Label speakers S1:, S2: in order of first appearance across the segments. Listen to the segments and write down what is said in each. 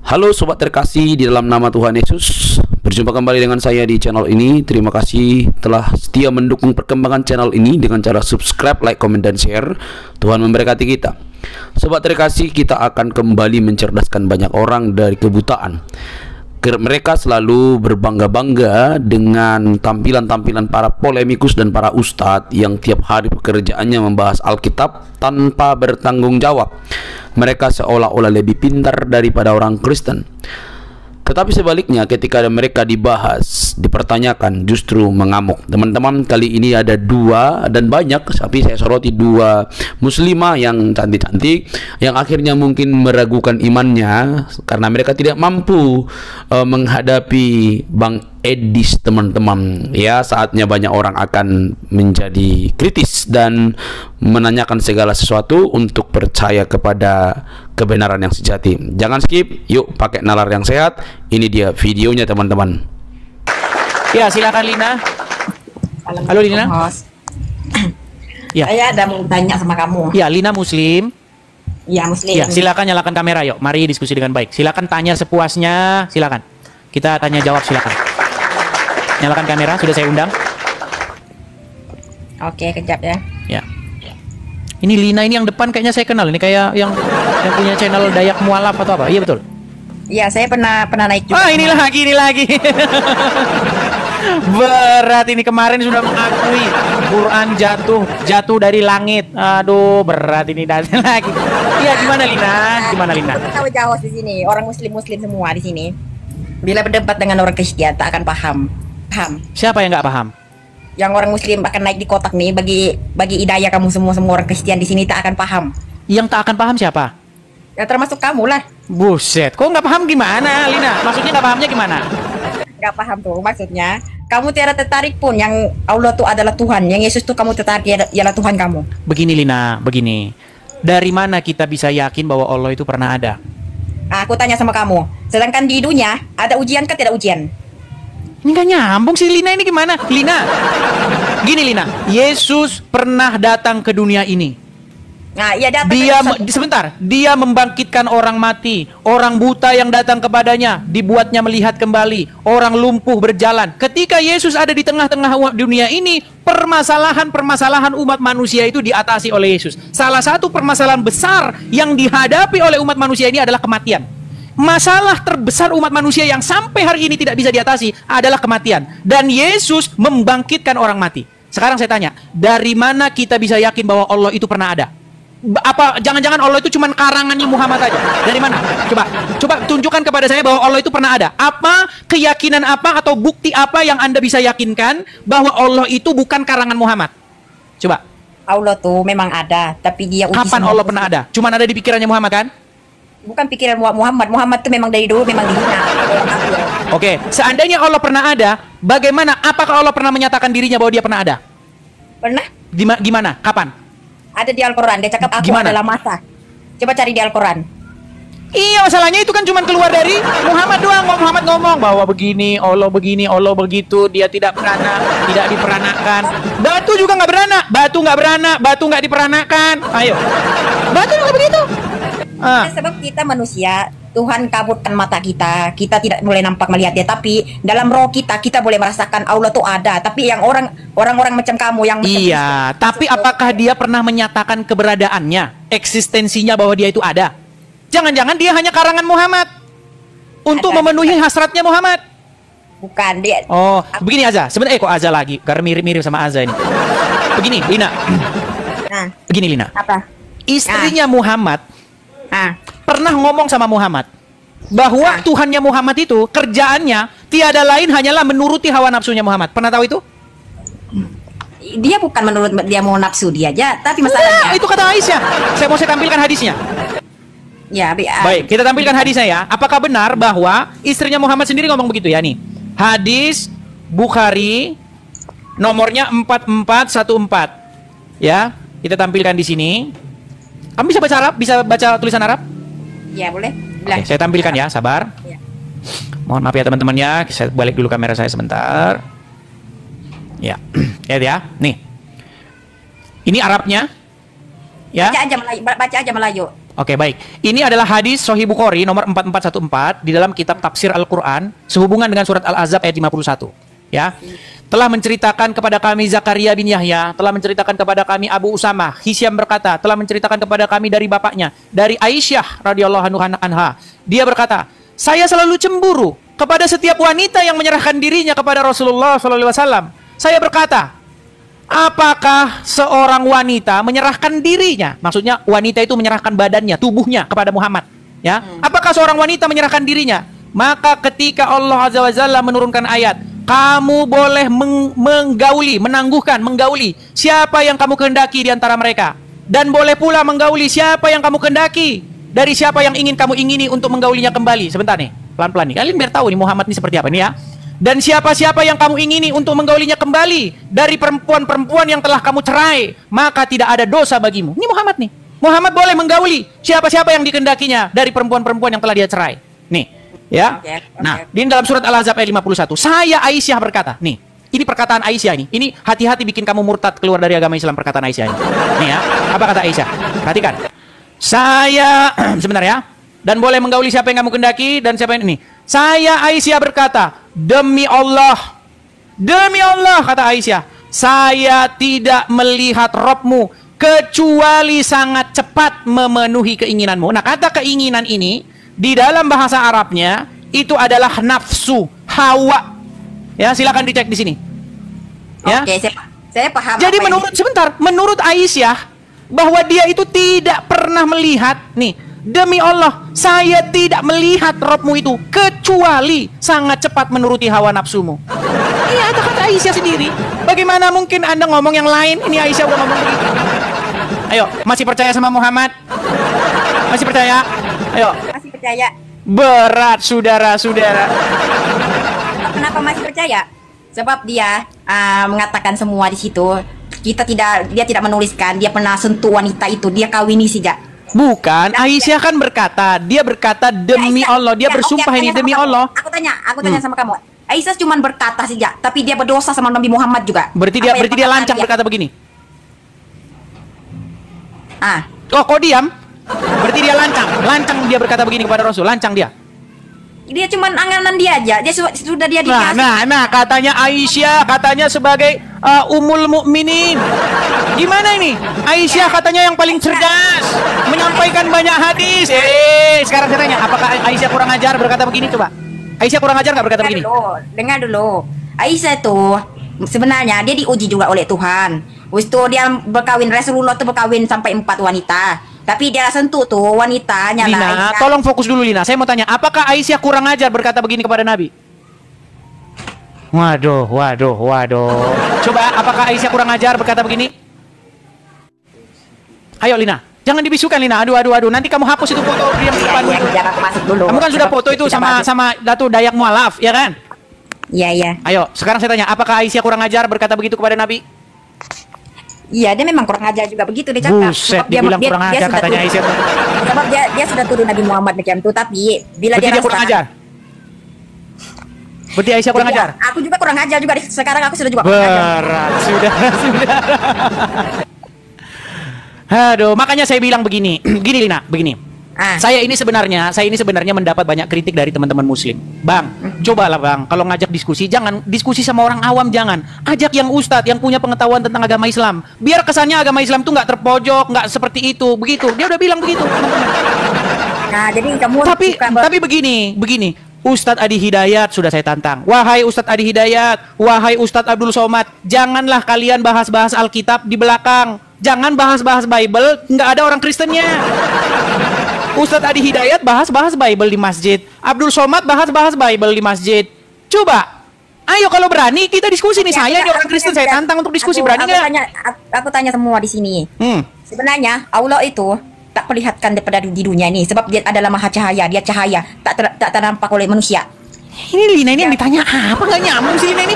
S1: Halo sobat terkasih di dalam nama Tuhan Yesus. Berjumpa kembali dengan saya di channel ini. Terima kasih telah setia mendukung perkembangan channel ini dengan cara subscribe, like, komen, dan share. Tuhan memberkati kita. Sobat terkasih, kita akan kembali mencerdaskan banyak orang dari kebutaan. Mereka selalu berbangga-bangga dengan tampilan-tampilan para polemikus dan para ustadz yang tiap hari pekerjaannya membahas Alkitab tanpa bertanggung jawab. Mereka seolah-olah lebih pintar daripada orang Kristen. Tetapi sebaliknya, ketika mereka dibahas, dipertanyakan, justru mengamuk. Teman-teman, kali ini ada dua dan banyak, tapi saya soroti dua muslimah yang cantik-cantik, yang akhirnya mungkin meragukan imannya karena mereka tidak mampu menghadapi Bang Edis, teman-teman. Ya, saatnya banyak orang akan menjadi kritis dan menanyakan segala sesuatu untuk percaya kepada kebenaran yang sejati. Jangan skip, yuk pakai nalar yang sehat. Ini dia videonya, teman-teman.
S2: Ya, silakan Lina. Halo Lina. Ya.
S3: Saya ada mau tanya sama kamu.
S2: Ya, Lina Muslim.
S3: Ya, Muslim.
S2: Ya, silakan nyalakan kamera, yuk. Mari diskusi dengan baik. Silakan tanya sepuasnya, silakan. Kita tanya jawab, silakan. Nyalakan kamera, sudah saya undang.
S3: Oke, kejap ya.
S2: Ya. Ini Lina ini yang depan kayaknya saya kenal. Ini kayak yang punya channel Dayak Mualaf atau apa? Iya betul.
S3: Iya, saya pernah naik juga.
S2: Ah, ini lagi. Berat ini, kemarin sudah mengakui Quran jatuh dari langit. Aduh, berat ini datang lagi. Iya, gimana Lina?
S3: Tahu jauh di sini, orang muslim semua di sini. Bila berdebat dengan orang Kristen tak akan paham.
S2: Siapa yang nggak paham?
S3: Yang orang muslim akan naik di kotak nih, bagi hidayah kamu semua orang Kristen di sini tak akan paham.
S2: Yang tak akan paham siapa?
S3: Ya termasuk kamu lah.
S2: Buset, kok nggak paham gimana, Lina? Maksudnya nggak pahamnya gimana?
S3: Nggak paham tuh maksudnya. Kamu tiada tertarik pun yang Allah tuh adalah Tuhan, yang Yesus tuh kamu tertarik ialah Tuhan kamu.
S2: Begini Lina, begini. Dari mana kita bisa yakin bahwa Allah itu pernah ada?
S3: Aku tanya sama kamu. Sedangkan di dunia ada ujian kan tidak ujian?
S2: Ini nggak nyambung sih Lina, ini gimana? Lina, gini Lina, Yesus pernah datang ke dunia ini.
S3: Nah, iya datang.
S2: Dia membangkitkan orang mati, orang buta yang datang kepadanya dibuatnya melihat kembali, orang lumpuh berjalan. Ketika Yesus ada di tengah-tengah dunia ini, permasalahan umat manusia itu diatasi oleh Yesus. Salah satu permasalahan besar yang dihadapi oleh umat manusia ini adalah kematian. Masalah terbesar umat manusia yang sampai hari ini tidak bisa diatasi adalah kematian. Dan Yesus membangkitkan orang mati. Sekarang saya tanya, dari mana kita bisa yakin bahwa Allah itu pernah ada? Apa jangan-jangan Allah itu cuma karangannya Muhammad aja? Dari mana? Coba tunjukkan kepada saya bahwa Allah itu pernah ada. Apa keyakinan apa atau bukti apa yang Anda bisa yakinkan bahwa Allah itu bukan karangan Muhammad? Coba.
S3: Allah tuh memang ada, tapi dia uji.
S2: Kapan Allah pernah ada? Cuma ada di pikirannya Muhammad kan?
S3: Bukan pikiran Muhammad tuh memang dari dulu memang dihina.
S2: Oke, seandainya Allah pernah ada, bagaimana? Apakah Allah pernah menyatakan dirinya bahwa dia pernah ada?
S3: Pernah?
S2: Gimana? Kapan?
S3: Ada di Al-Quran, dia cakap aku
S2: Gimana?
S3: adalah masa. Coba cari di Al-Quran.
S2: Iya, masalahnya itu kan cuma keluar dari Muhammad doang. Muhammad ngomong bahwa begini, Allah begitu, dia tidak beranak, tidak diperanakan. Batu juga nggak beranak, batu nggak diperanakan. Ayo, batu juga begitu.
S3: Sebab kita manusia, Tuhan kabutkan mata kita tidak boleh nampak melihat dia, tapi dalam roh kita boleh merasakan Allah tuh ada. Tapi yang orang-orang macam kamu yang
S2: iya, tapi apakah dia pernah menyatakan keberadaannya, eksistensinya bahwa dia itu ada? Jangan-jangan dia hanya karangan Muhammad untuk memenuhi hasratnya Muhammad.
S3: Bukan dia.
S2: Oh, begini Azza. Sebenarnya kok Azza lagi? Karena mirip-mirip sama Azza ini. Begini, Lina.
S3: Nah,
S2: begini Lina.
S3: apa?
S2: Istrinya Muhammad pernah ngomong sama Muhammad bahwa Tuhannya Muhammad itu kerjaannya tiada lain hanyalah menuruti hawa nafsunya Muhammad. Pernah tahu itu?
S3: Dia bukan menurut dia mau nafsu dia aja, tapi masalahnya
S2: itu kata Aisyah. Saya tampilkan hadisnya.
S3: Ya,
S2: baik, kita tampilkan hadisnya ya. Apakah benar bahwa istrinya Muhammad sendiri ngomong begitu ya nih? Hadis Bukhari nomornya 4414. Ya, kita tampilkan di sini. Kamu bisa baca Arab? Bisa baca tulisan Arab?
S3: Ya, boleh.
S2: Oke, saya tampilkan ya, sabar.
S3: Ya.
S2: Mohon maaf ya teman-teman ya, saya balik dulu kamera saya sebentar. Ya, lihat ya, nih. Ini Arabnya. Ya.
S3: Baca aja Melayu.
S2: Oke, baik. Ini adalah hadis Sahih Bukhari nomor 4414 di dalam kitab tafsir Al-Quran sehubungan dengan surat Al-Ahzab ayat 51. Ya. Telah menceritakan kepada kami Zakaria bin Yahya, telah menceritakan kepada kami Abu Usamah. Hisyam berkata, telah menceritakan kepada kami dari bapaknya, dari Aisyah radhiyallahu anha. Dia berkata, saya selalu cemburu kepada setiap wanita yang menyerahkan dirinya kepada Rasulullah SAW. Saya berkata, apakah seorang wanita menyerahkan dirinya? Maksudnya wanita itu menyerahkan badannya, tubuhnya kepada Muhammad. Ya, apakah seorang wanita menyerahkan dirinya? Maka ketika Allah Azza wa Jalla menurunkan ayat, kamu boleh menggauli siapa yang kamu kehendaki di antara mereka, dan boleh pula menggauli siapa yang kamu kehendaki dari siapa yang ingin kamu ingini untuk menggaulinya kembali. Sebentar nih, pelan-pelan nih. Kalian biar tahu nih Muhammad ini seperti apa nih ya. Dan siapa-siapa yang kamu ingini untuk menggaulinya kembali dari perempuan-perempuan yang telah kamu cerai, maka tidak ada dosa bagimu. Ini Muhammad nih. Muhammad boleh menggauli siapa-siapa yang dikehendakinya dari perempuan-perempuan yang telah dia cerai. Nih, ya. Nah, di dalam surat Al-Ahzab ayat 51, saya Aisyah berkata, nih, ini perkataan Aisyah ini. Ini hati-hati bikin kamu murtad keluar dari agama Islam, perkataan Aisyah ini. Nih ya, apa kata Aisyah? Perhatikan. Saya sebentar ya. Dan boleh menggauli siapa yang kamu kehendaki dan siapa yang ini. Saya Aisyah berkata, demi Allah, kata Aisyah, saya tidak melihat Robmu kecuali sangat cepat memenuhi keinginanmu. Nah, kata keinginan ini di dalam bahasa Arabnya itu adalah nafsu, hawa. Ya, silakan dicek di sini. Ya.
S3: Oke, saya paham.
S2: Jadi menurut Aisyah bahwa dia itu tidak pernah melihat, nih, demi Allah, saya tidak melihat Robmu itu kecuali sangat cepat menuruti hawa nafsumu. Iya, itu kata Aisyah sendiri. Bagaimana mungkin Anda ngomong yang lain? Ini Aisyah udah ngomong begitu. Ayo, masih percaya sama Muhammad? Masih percaya? Ayo.
S3: Masih percaya.
S2: Berat, saudara-saudara.
S3: Kenapa masih percaya? Sebab dia mengatakan semua di situ. Dia tidak menuliskan dia pernah sentuh wanita itu, dia kawini saja.
S2: Bukan, Aisyah kan berkata, dia berkata demi Allah, dia bersumpah ini demi Allah.
S3: Aku tanya sama kamu. Aisyah cuma berkata saja, tapi dia berdosa sama Nabi Muhammad juga.
S2: Berarti dia lancang berkata begini. Oh, kok diam? Berarti dia lancang dia berkata begini kepada Rasul, lancang dia.
S3: Dia cuma anganan dia aja. Dia sudah dia dikasih.
S2: Nah, katanya Aisyah, katanya sebagai Ummul Mukminin. Gimana ini? Aisyah katanya yang paling cerdas, menyampaikan banyak hadis. Sekarang saya tanya, apakah Aisyah kurang ajar berkata begini, coba? Aisyah kurang ajar nggak berkata begini?
S3: Dengar dulu. Aisyah itu sebenarnya dia diuji juga oleh Tuhan. Waktu dia berkawin, Rasulullah itu berkawin sampai 4 wanita. Tapi dia sentuh tuh wanitanya.
S2: Lina, tolong fokus dulu Lina. Saya mau tanya, apakah Aisyah kurang ajar berkata begini kepada Nabi? Waduh. Coba, apakah Aisyah kurang ajar berkata begini? Ayo Lina, jangan dibisukan Lina. Aduh. Nanti kamu hapus itu foto dia depan. Kamu kan sudah foto itu sama Datu Dayak Mualaf, ya kan?
S3: Iya.
S2: Ayo, sekarang saya tanya, apakah Aisyah kurang ajar berkata begitu kepada Nabi?
S3: Iya, dia memang kurang ajar juga begitu dia cakap.
S2: Buset, dibilang kurang ajar katanya Aisyah.
S3: Sebab dia sudah tuduh Nabi Muhammad macam itu, tapi bila
S2: berarti dia kurang ajar. Berarti Aisyah kurang ajar.
S3: Aku juga kurang ajar juga. Sekarang aku sudah juga kurang ajar.
S2: Berat, sudah. Aduh, makanya saya bilang begini, Lina, begini. Saya ini sebenarnya mendapat banyak kritik dari teman-teman Muslim. Bang, cobalah Bang, kalau ngajak diskusi, jangan diskusi sama orang awam, jangan. Ajak yang ustadz, yang punya pengetahuan tentang agama Islam. Biar kesannya agama Islam tuh nggak terpojok, nggak seperti itu, begitu. Dia udah bilang begitu.
S3: Nah, jadi kamu.
S2: Tapi begini. Ustadz Adi Hidayat sudah saya tantang. Wahai Ustadz Adi Hidayat, wahai Ustadz Abdul Somad, janganlah kalian bahas-bahas Alkitab di belakang. Jangan bahas-bahas Bible, nggak ada orang Kristennya. Ustadz Adi Hidayat bahas-bahas Bible di masjid. Abdul Somad bahas-bahas Bible di masjid. Coba, ayo kalau berani kita diskusi nih. Saya ini orang Kristen, saya tantang untuk diskusi. Berani nggak?
S3: Aku tanya semua di sini. Sebenarnya Allah itu tak perlihatkan daripada di dunia ini, sebab dia adalah maha cahaya. Dia cahaya, tak ternampak oleh manusia.
S2: Ini Lina ini yang ditanya apa? Nggak nyambung sih Lina ini.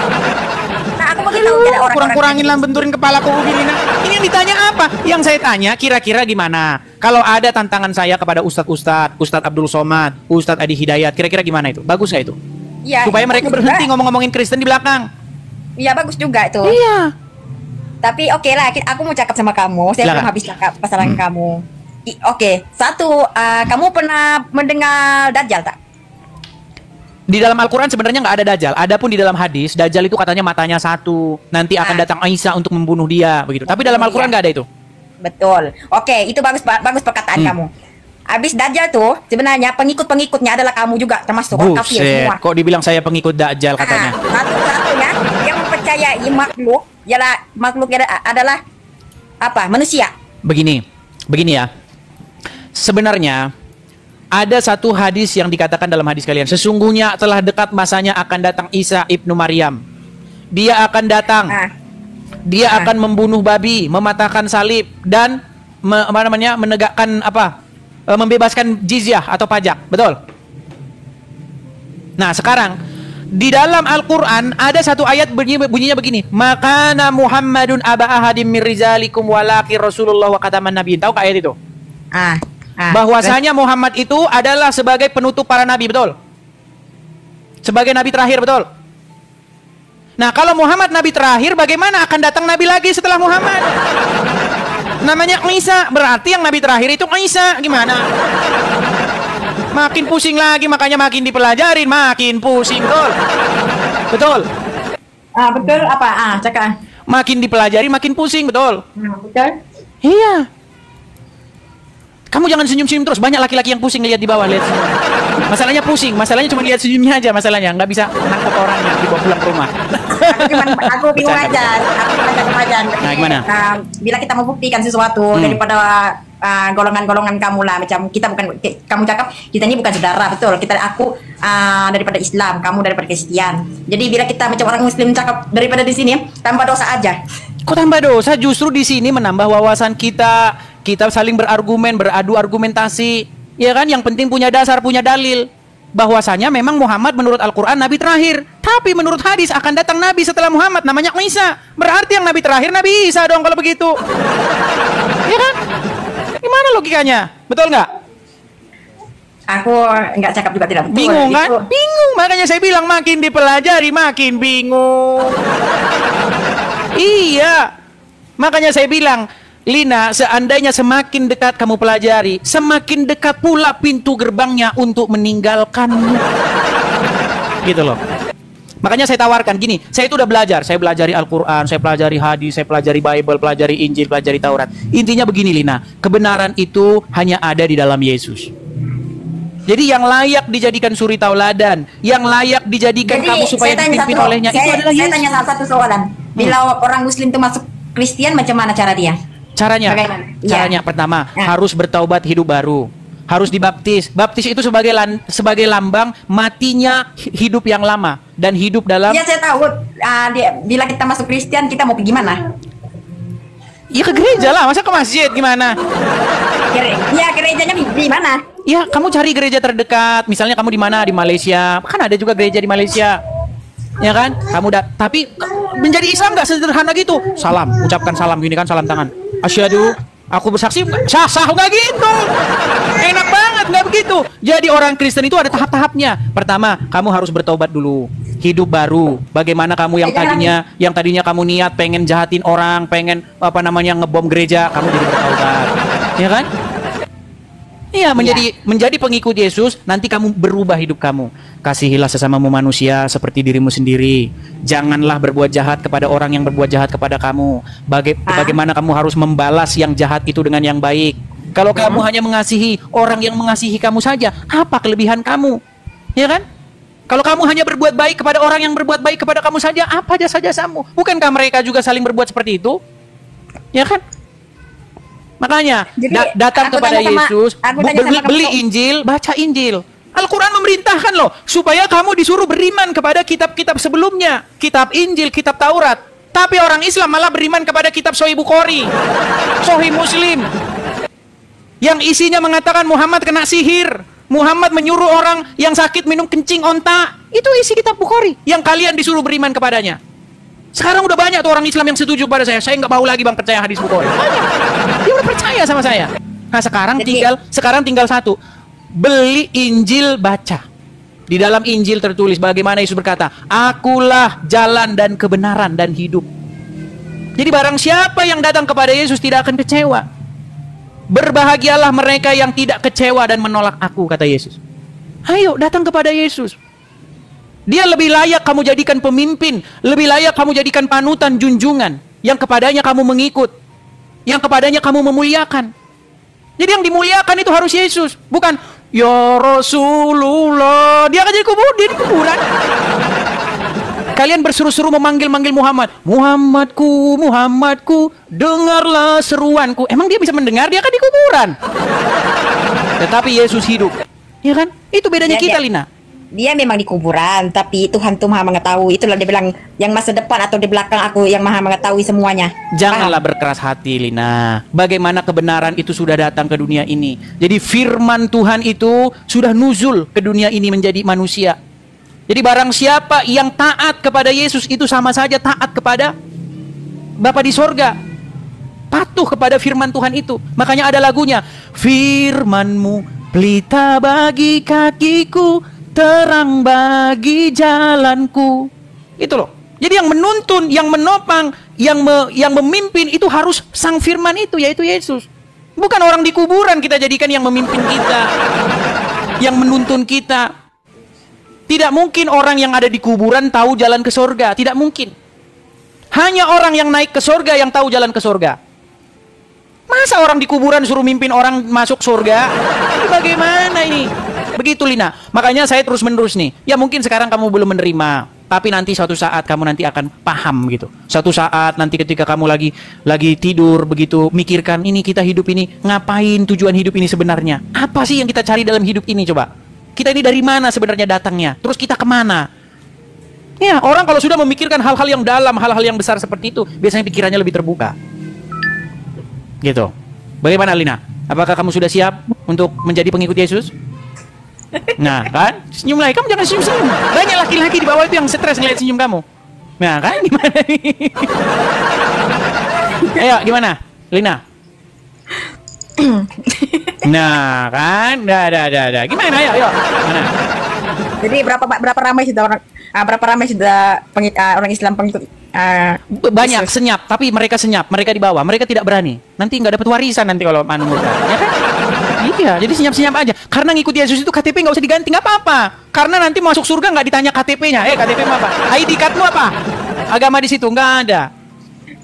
S3: Nah, aku mau tahu orang
S2: kurang-kurangin lah, benturin kepala aku Lina. Ini yang ditanya apa? Yang saya tanya kira-kira gimana? Kalau ada tantangan saya kepada Ustadz Abdul Somad, Ustadz Adi Hidayat, kira-kira gimana itu? Bagus nggak itu?
S3: Iya.
S2: Supaya mereka berhenti ngomong-ngomongin Kristen di belakang.
S3: Iya, bagus juga itu.
S2: Iya.
S3: Tapi oke lah, aku mau cakap sama kamu. Saya belum habis cakap pasangan kamu. Oke, satu, kamu pernah mendengar Dajjal tak?
S2: Di dalam Al-Quran sebenarnya nggak ada Dajjal. Adapun di dalam hadis, Dajjal itu katanya matanya satu. Nanti akan datang Isa untuk membunuh dia, begitu. Tapi dalam Al-Quran nggak ada itu.
S3: Betul. Oke, itu bagus perkataan kamu. Habis Dajjal tuh sebenarnya pengikutnya adalah kamu juga, termasuk orang kafir semua.
S2: Kok dibilang saya pengikut Dajjal katanya?
S3: Satu-satunya yang mempercayai makhluk adalah apa? Manusia.
S2: Begini ya. Sebenarnya ada satu hadis yang dikatakan dalam hadis kalian. Sesungguhnya telah dekat masanya akan datang Isa ibnu Maryam. Dia akan datang. Dia akan membunuh babi, mematahkan salib, dan menegakkan membebaskan jizyah atau pajak. Betul? Nah, sekarang di dalam Al-Quran ada satu ayat bunyinya begini. Makana Muhammadun aba ahadim min rizalikum walakin Rasulullah wa khataman nabiyyin. Tahu ayat itu? Bahwasanya Muhammad itu adalah sebagai penutup para nabi, betul? Sebagai nabi terakhir, betul? Nah, kalau Muhammad nabi terakhir, bagaimana akan datang nabi lagi setelah Muhammad? Namanya Isa, berarti yang nabi terakhir itu Isa. Gimana? Makin pusing lagi, makanya makin dipelajarin, makin pusing, betul? Betul?
S3: Betul apa? Cakap.
S2: Makin dipelajari, makin pusing, betul?
S3: Betul.
S2: Iya. Kamu jangan senyum-senyum terus. Banyak laki-laki yang pusing lihat di bawah, lihat. Masalahnya pusing, masalahnya cuma lihat senyumnya aja, masalahnya nggak bisa nangkep orangnya, dibawa pulang ke rumah.
S3: Aku bingung aja.
S2: Nah, gimana?
S3: Bila kita membuktikan sesuatu daripada golongan-golongan kamu lah, macam kita bukan, kamu cakap kita ini bukan saudara, betul? Aku daripada Islam, kamu daripada Kristen. Jadi bila kita macam orang Muslim cakap daripada di sini tambah dosa aja.
S2: Kok tambah dosa? Justru di sini menambah wawasan kita. Kita saling berargumen, beradu argumentasi, ya kan? Yang penting punya dasar, punya dalil. Bahwasanya memang Muhammad menurut Al-Quran nabi terakhir. Tapi menurut hadis akan datang nabi setelah Muhammad, namanya Isa. Berarti yang nabi terakhir Nabi Isa dong kalau begitu. Ya kan? Gimana logikanya? Betul nggak?
S3: Aku nggak cakap juga tidak betul.
S2: Bingung kan? Bingung, makanya saya bilang makin dipelajari makin bingung. Iya. Makanya saya bilang, Lina, seandainya semakin dekat kamu pelajari, semakin dekat pula pintu gerbangnya untuk meninggalkanmu. Gitu loh. Makanya saya tawarkan gini, saya itu udah belajar, saya pelajari Al-Quran, saya pelajari hadis, saya pelajari Bible, pelajari Injil, pelajari Taurat. Intinya begini Lina, kebenaran itu hanya ada di dalam Yesus. Jadi yang layak dijadikan suri tauladan, yang layak dijadikan kamu supaya dipimpin olehnya, itu adalah Yesus.
S3: Saya tanya satu soalan, bila orang Muslim itu masuk Kristen, macam mana cara dia?
S2: Caranya pertama harus bertaubat, hidup baru, harus dibaptis. Baptis itu sebagai lambang matinya hidup yang lama dan hidup dalam.
S3: Ya saya tahu. Bila kita masuk Kristen, kita mau pergi mana?
S2: Ya ke gereja lah, masa ke masjid gimana?
S3: Gerejanya di mana?
S2: Ya kamu cari gereja terdekat. Misalnya kamu di mana? Di Malaysia. Kan ada juga gereja di Malaysia. Ya kan? Tapi menjadi Islam nggak sederhana gitu. Salam, ucapkan salam gini kan, salam tangan. Asyhadu, aku bersaksi, sah nggak gitu. Enak banget, nggak begitu. Jadi orang Kristen itu ada tahap-tahapnya. Pertama, kamu harus bertobat dulu, hidup baru. Bagaimana kamu yang tadinya kamu niat pengen jahatin orang, pengen ngebom gereja, kamu jadi bertobat, ya kan? Iya, menjadi pengikut Yesus, nanti kamu berubah hidup kamu. Kasihilah sesamamu manusia seperti dirimu sendiri. Janganlah berbuat jahat kepada orang yang berbuat jahat kepada kamu. Bagaimana kamu harus membalas yang jahat itu dengan yang baik. Kalau kamu hanya mengasihi orang yang mengasihi kamu saja, apa kelebihan kamu? Ya kan? Kalau kamu hanya berbuat baik kepada orang yang berbuat baik kepada kamu saja, apa jasa-jasamu? Bukankah mereka juga saling berbuat seperti itu? Ya kan? Makanya datang kepada Yesus, beli Injil, baca Injil. Al-Quran memerintahkan loh supaya kamu disuruh beriman kepada kitab-kitab sebelumnya, kitab Injil, kitab Taurat. Tapi orang Islam malah beriman kepada kitab Sahih Bukhari, Sahih Muslim, yang isinya mengatakan Muhammad kena sihir, Muhammad menyuruh orang yang sakit minum kencing onta. Itu isi kitab Bukhari yang kalian disuruh beriman kepadanya. Sekarang udah banyak tuh orang Islam yang setuju pada saya nggak mau lagi bang percaya hadis Bukhari. Banyak. Dia udah percaya sama saya. Nah sekarang tinggal satu, beli Injil, baca. Di dalam Injil tertulis bagaimana Yesus berkata, akulah jalan dan kebenaran dan hidup. Jadi barang siapa yang datang kepada Yesus tidak akan kecewa. Berbahagialah mereka yang tidak kecewa dan menolak aku, kata Yesus. Ayo datang kepada Yesus. Dia lebih layak kamu jadikan pemimpin, lebih layak kamu jadikan panutan, junjungan, yang kepadanya kamu mengikut, yang kepadanya kamu memuliakan. Jadi yang dimuliakan itu harus Yesus, bukan ya Rasulullah. Dia akan jadi dia di kuburan. Kalian berseru-seru memanggil-manggil Muhammad. Muhammadku, Muhammadku, dengarlah seruanku. Emang dia bisa mendengar? Dia kan di kuburan. Tetapi Yesus hidup. Ya kan? Itu bedanya kita, Lina.
S3: Dia memang di kuburan, tapi Tuhan tuh maha mengetahui. Itulah dia bilang, yang masa depan atau di belakang aku yang maha mengetahui semuanya.
S2: Janganlah berkeras hati, Lina. Bagaimana kebenaran itu sudah datang ke dunia ini. Jadi firman Tuhan itu sudah nuzul ke dunia ini menjadi manusia. Jadi barang siapa yang taat kepada Yesus itu sama saja taat kepada Bapa di sorga. Patuh kepada firman Tuhan itu. Makanya ada lagunya. Firman-Mu pelita bagi kakiku, terang bagi jalanku. Itu loh. Jadi yang menuntun, yang menopang, yang memimpin itu harus sang firman itu, yaitu Yesus. Bukan orang di kuburan kita jadikan yang memimpin kita, yang menuntun kita. Tidak mungkin orang yang ada di kuburan tahu jalan ke sorga. Tidak mungkin. Hanya orang yang naik ke sorga yang tahu jalan ke sorga. Masa orang di kuburan suruh mimpin orang masuk sorga? Ini bagaimana ini? Begitu, Lina. Makanya saya terus menerus nih. Ya mungkin sekarang kamu belum menerima, tapi nanti suatu saat kamu nanti akan paham gitu. Suatu saat nanti ketika kamu lagi tidur begitu, mikirkan ini kita hidup ini, ngapain, tujuan hidup ini sebenarnya? Apa sih yang kita cari dalam hidup ini, coba? Kita ini dari mana sebenarnya datangnya? Terus kita kemana? Ya, orang kalau sudah memikirkan hal-hal yang dalam, hal-hal yang besar seperti itu, biasanya pikirannya lebih terbuka. Gitu. Bagaimana, Lina? Apakah kamu sudah siap untuk menjadi pengikut Yesus? Nah, kan? Senyum lagi. Kamu jangan senyum-senyum. Banyak laki-laki di bawah itu yang stres ngeliat senyum kamu. Nah, kan? Gimana nih? Ayo, gimana? Lina? Nah, kan? Dah. Gimana? Ayo. Mana?
S3: Jadi berapa ramai sudah orang Islam pengikut
S2: banyak
S3: Yesus?
S2: senyap, tapi mereka di bawah, mereka tidak berani. Nanti nggak dapat warisan nanti kalau murtad, ya kan? Iya, jadi senyap itu karena ngikut Yesus itu KTP nggak usah diganti, nggak apa-apa. Karena nanti masuk surga nggak ditanya KTP-nya, KTP apa? ID card-mu apa? Agama di situ nggak ada.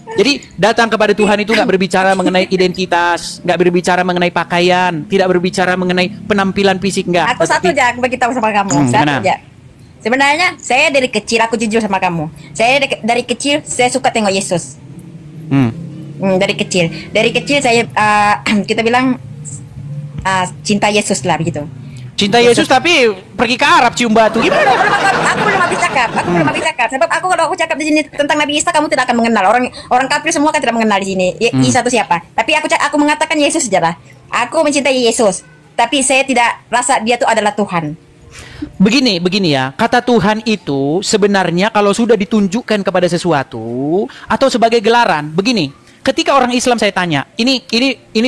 S2: Jadi datang kepada Tuhan itu nggak berbicara mengenai identitas, nggak berbicara mengenai pakaian, tidak berbicara mengenai penampilan fisik, nggak.
S3: Aku satu aja beritahu sama kamu, satu aja. Sebenarnya saya dari kecil, aku jujur sama kamu. Saya dari kecil saya suka tengok Yesus. Dari kecil saya kita bilang cinta Yesus lah begitu.
S2: Cinta Yesus tapi pergi ke Arab cium batu. Gimana?
S3: Aku belum habis cakap. Sebab kalau aku cakap di sini tentang Nabi Isa, kamu tidak akan mengenal. Orang kafir semua kan tidak mengenal di sini. Isa itu siapa? Tapi aku mengatakan Yesus saja lah. Aku mencintai Yesus, tapi saya tidak rasa dia itu adalah Tuhan.
S2: Begini ya, kata Tuhan itu sebenarnya kalau sudah ditunjukkan kepada sesuatu atau sebagai gelaran, begini. Ketika orang Islam saya tanya, ini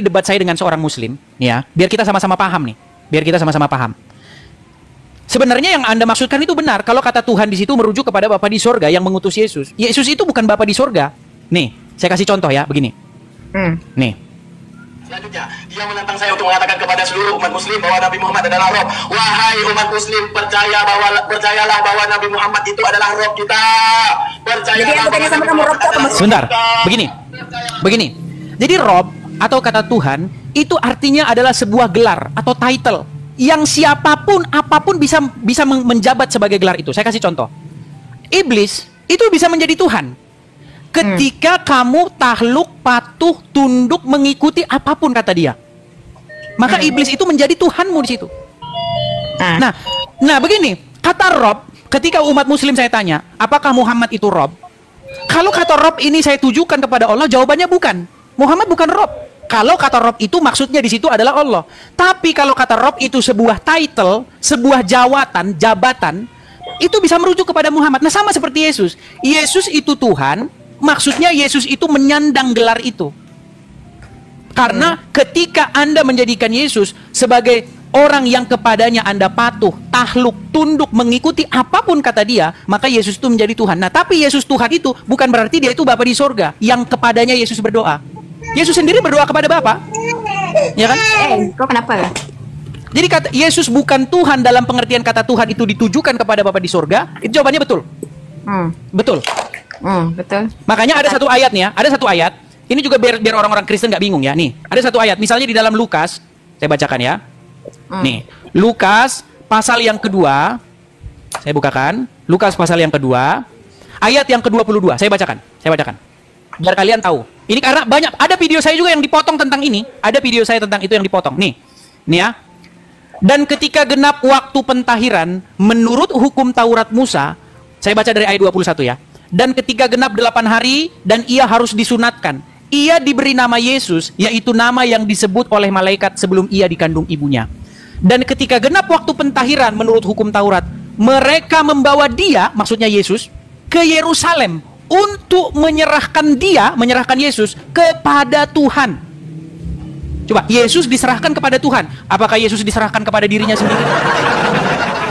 S2: debat saya dengan seorang Muslim, ya, biar kita sama-sama paham nih. Sebenarnya yang Anda maksudkan itu benar. Kalau kata Tuhan di situ merujuk kepada Bapa di sorga yang mengutus Yesus. Yesus itu bukan Bapa di sorga. Nih, saya kasih contoh ya, begini. Nih.
S4: Selanjutnya, dia menantang saya untuk mengatakan kepada seluruh umat muslim bahwa Nabi Muhammad adalah Rob. Wahai umat muslim, percayalah bahwa Nabi Muhammad itu adalah Rob kita. Percayalah bahwa Nabi Muhammad adalah Rob kita.
S2: Sebentar, begini. Jadi Rob atau kata Tuhan itu artinya adalah sebuah gelar atau title yang siapapun apapun bisa menjabat sebagai gelar itu. Saya kasih contoh. Iblis itu bisa menjadi Tuhan ketika kamu takluk, patuh, tunduk, mengikuti apapun kata dia. Maka iblis itu menjadi Tuhanmu di situ. Nah begini, kata Rob, ketika umat muslim saya tanya, apakah Muhammad itu Rob? Kalau kata Rob ini saya tujukan kepada Allah, jawabannya bukan. Muhammad bukan Rob. Kalau kata Rob itu maksudnya di situ adalah Allah. Tapi kalau kata Rob itu sebuah title, sebuah jabatan, itu bisa merujuk kepada Muhammad. Nah sama seperti Yesus. Yesus itu Tuhan, maksudnya Yesus itu menyandang gelar itu. Karena ketika Anda menjadikan Yesus sebagai orang yang kepadanya Anda patuh, takluk, tunduk, mengikuti apapun kata dia, maka Yesus itu menjadi Tuhan. Nah tapi Yesus Tuhan itu bukan berarti dia itu Bapa di sorga yang kepadanya Yesus berdoa. Yesus sendiri berdoa kepada Bapa. Ya kan?
S3: Kok kenapa?
S2: Jadi kata Yesus bukan Tuhan dalam pengertian kata Tuhan itu ditujukan kepada Bapa di sorga, itu jawabannya betul. Betul.
S3: Betul.
S2: Makanya ada satu ayat nih ya, ada satu ayat. Ini juga biar orang-orang Kristen nggak bingung ya. Nih, ada satu ayat. Misalnya di dalam Lukas, saya bacakan ya. Nih, Lukas pasal yang kedua, saya bukakan. Lukas pasal yang kedua, ayat yang ke-22. Saya bacakan. Biar kalian tahu. Ini karena banyak, ada video saya juga yang dipotong tentang ini. Ada video saya tentang itu yang dipotong. Nih ya. Dan ketika genap waktu pentahiran menurut hukum Taurat Musa, saya baca dari ayat 21 ya. Dan ketika genap 8 hari dan ia harus disunatkan, ia diberi nama Yesus, yaitu nama yang disebut oleh malaikat sebelum ia dikandung ibunya. Dan ketika genap waktu pentahiran menurut hukum Taurat, mereka membawa dia, maksudnya Yesus, ke Yerusalem untuk menyerahkan Yesus kepada Tuhan. Coba, Yesus diserahkan kepada Tuhan. Apakah Yesus diserahkan kepada dirinya sendiri?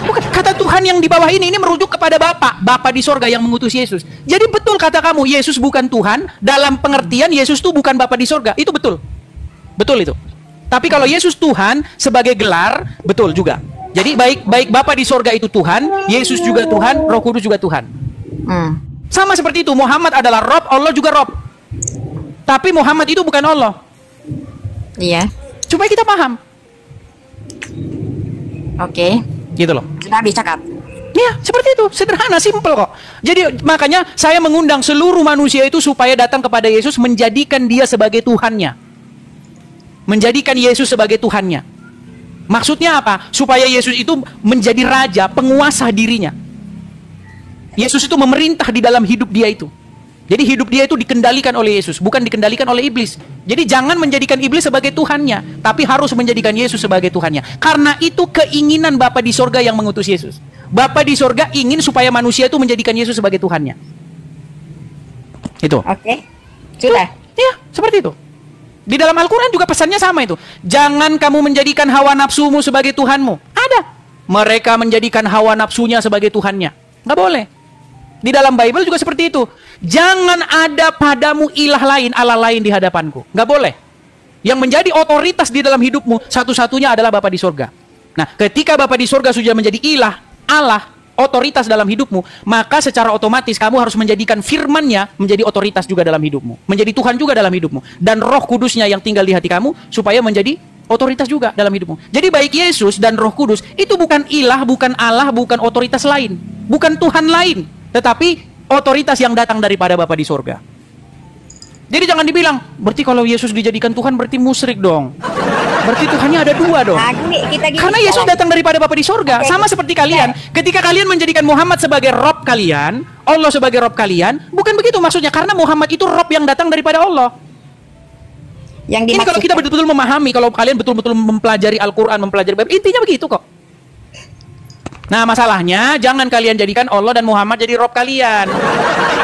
S2: Bukan. Kata Tuhan yang di bawah ini merujuk kepada Bapa di sorga yang mengutus Yesus. Jadi betul kata kamu, Yesus bukan Tuhan dalam pengertian Yesus itu bukan Bapa di sorga. Itu betul. Betul itu. Tapi kalau Yesus Tuhan sebagai gelar, betul juga. Jadi baik Bapa di sorga itu Tuhan, Yesus juga Tuhan, Roh Kudus juga Tuhan. Sama seperti itu, Muhammad adalah Rob, Allah juga Rob. Tapi Muhammad itu bukan Allah.
S3: Iya.
S2: Supaya kita paham.
S3: Oke.
S2: Gitu loh.
S3: Sudah habis cakap.
S2: Ya, seperti itu. Sederhana, simpel kok. Jadi makanya saya mengundang seluruh manusia itu supaya datang kepada Yesus, menjadikan dia sebagai Tuhannya. Menjadikan Yesus sebagai Tuhannya. Maksudnya apa? Supaya Yesus itu menjadi raja, penguasa dirinya. Yesus itu memerintah di dalam hidup dia itu. Jadi hidup dia itu dikendalikan oleh Yesus, bukan dikendalikan oleh iblis. Jadi jangan menjadikan iblis sebagai Tuhannya, tapi harus menjadikan Yesus sebagai Tuhannya. Karena itu keinginan Bapa di sorga yang mengutus Yesus. Bapa di sorga ingin supaya manusia itu menjadikan Yesus sebagai Tuhannya. Itu.
S3: Oke. Sudah.
S2: Ya, seperti itu. Di dalam Al-Quran juga pesannya sama itu. Jangan kamu menjadikan hawa nafsumu sebagai Tuhanmu. Ada. Mereka menjadikan hawa nafsunya sebagai Tuhannya. Nggak boleh. Di dalam Bible juga seperti itu. Jangan ada padamu ilah lain, Allah lain di hadapanku. Nggak boleh. Yang menjadi otoritas di dalam hidupmu, satu-satunya adalah Bapa di sorga. Nah, ketika Bapa di sorga sudah menjadi ilah, Allah, otoritas dalam hidupmu, maka secara otomatis kamu harus menjadikan firman-Nya menjadi otoritas juga dalam hidupmu. Menjadi Tuhan juga dalam hidupmu. Dan Roh Kudusnya yang tinggal di hati kamu, supaya menjadi otoritas juga dalam hidupmu. Jadi baik Yesus dan Roh Kudus, itu bukan ilah, bukan Allah, bukan otoritas lain. Bukan Tuhan lain. Tetapi otoritas yang datang daripada Bapa di sorga. Jadi jangan dibilang, berarti kalau Yesus dijadikan Tuhan berarti musyrik dong. Berarti Tuhannya ada dua dong.
S3: Nah, gini,
S2: karena Yesus datang daripada Bapa di sorga. Sama seperti kalian. Ketika kalian menjadikan Muhammad sebagai Rob kalian, Allah sebagai Rob kalian, bukan begitu maksudnya. Karena Muhammad itu Rob yang datang daripada Allah. Ini kalau kita betul-betul memahami, kalau kalian betul-betul mempelajari Al-Quran, mempelajari Bible, intinya begitu kok. Nah, masalahnya jangan kalian jadikan Allah dan Muhammad jadi Rob kalian.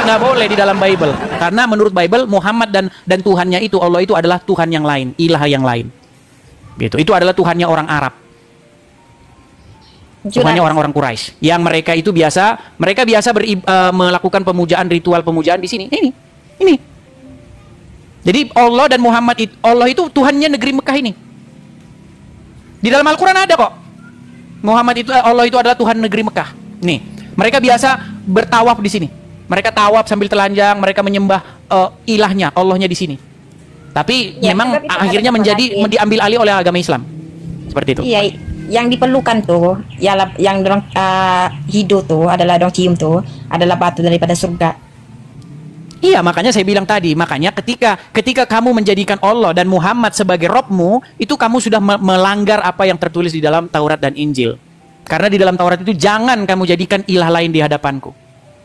S2: Nggak boleh di dalam Bible. Karena menurut Bible, Muhammad dan Tuhannya itu, Allah itu adalah Tuhan yang lain, ilah yang lain. Gitu. Itu adalah Tuhannya orang Arab. Tuhannya orang-orang Quraisy. Yang mereka itu mereka biasa melakukan pemujaan, ritual pemujaan di sini. Ini. Jadi Allah dan Muhammad itu, Allah itu Tuhannya negeri Mekah ini. Di dalam Al-Quran ada kok. Muhammad itu, Allah itu adalah Tuhan negeri Mekah. Nih, mereka biasa bertawaf di sini. Mereka tawaf sambil telanjang, mereka menyembah ilahnya, Allahnya di sini. Tapi ya, memang akhirnya diambil alih oleh agama Islam. Seperti itu.
S3: Iya, yang diperlukan tuh, yang dorong hidup tuh adalah dong cium tuh, adalah batu daripada surga.
S2: Iya, makanya saya bilang tadi, makanya ketika kamu menjadikan Allah dan Muhammad sebagai Robmu, itu kamu sudah melanggar apa yang tertulis di dalam Taurat dan Injil. Karena di dalam Taurat itu jangan kamu jadikan ilah lain di hadapanku.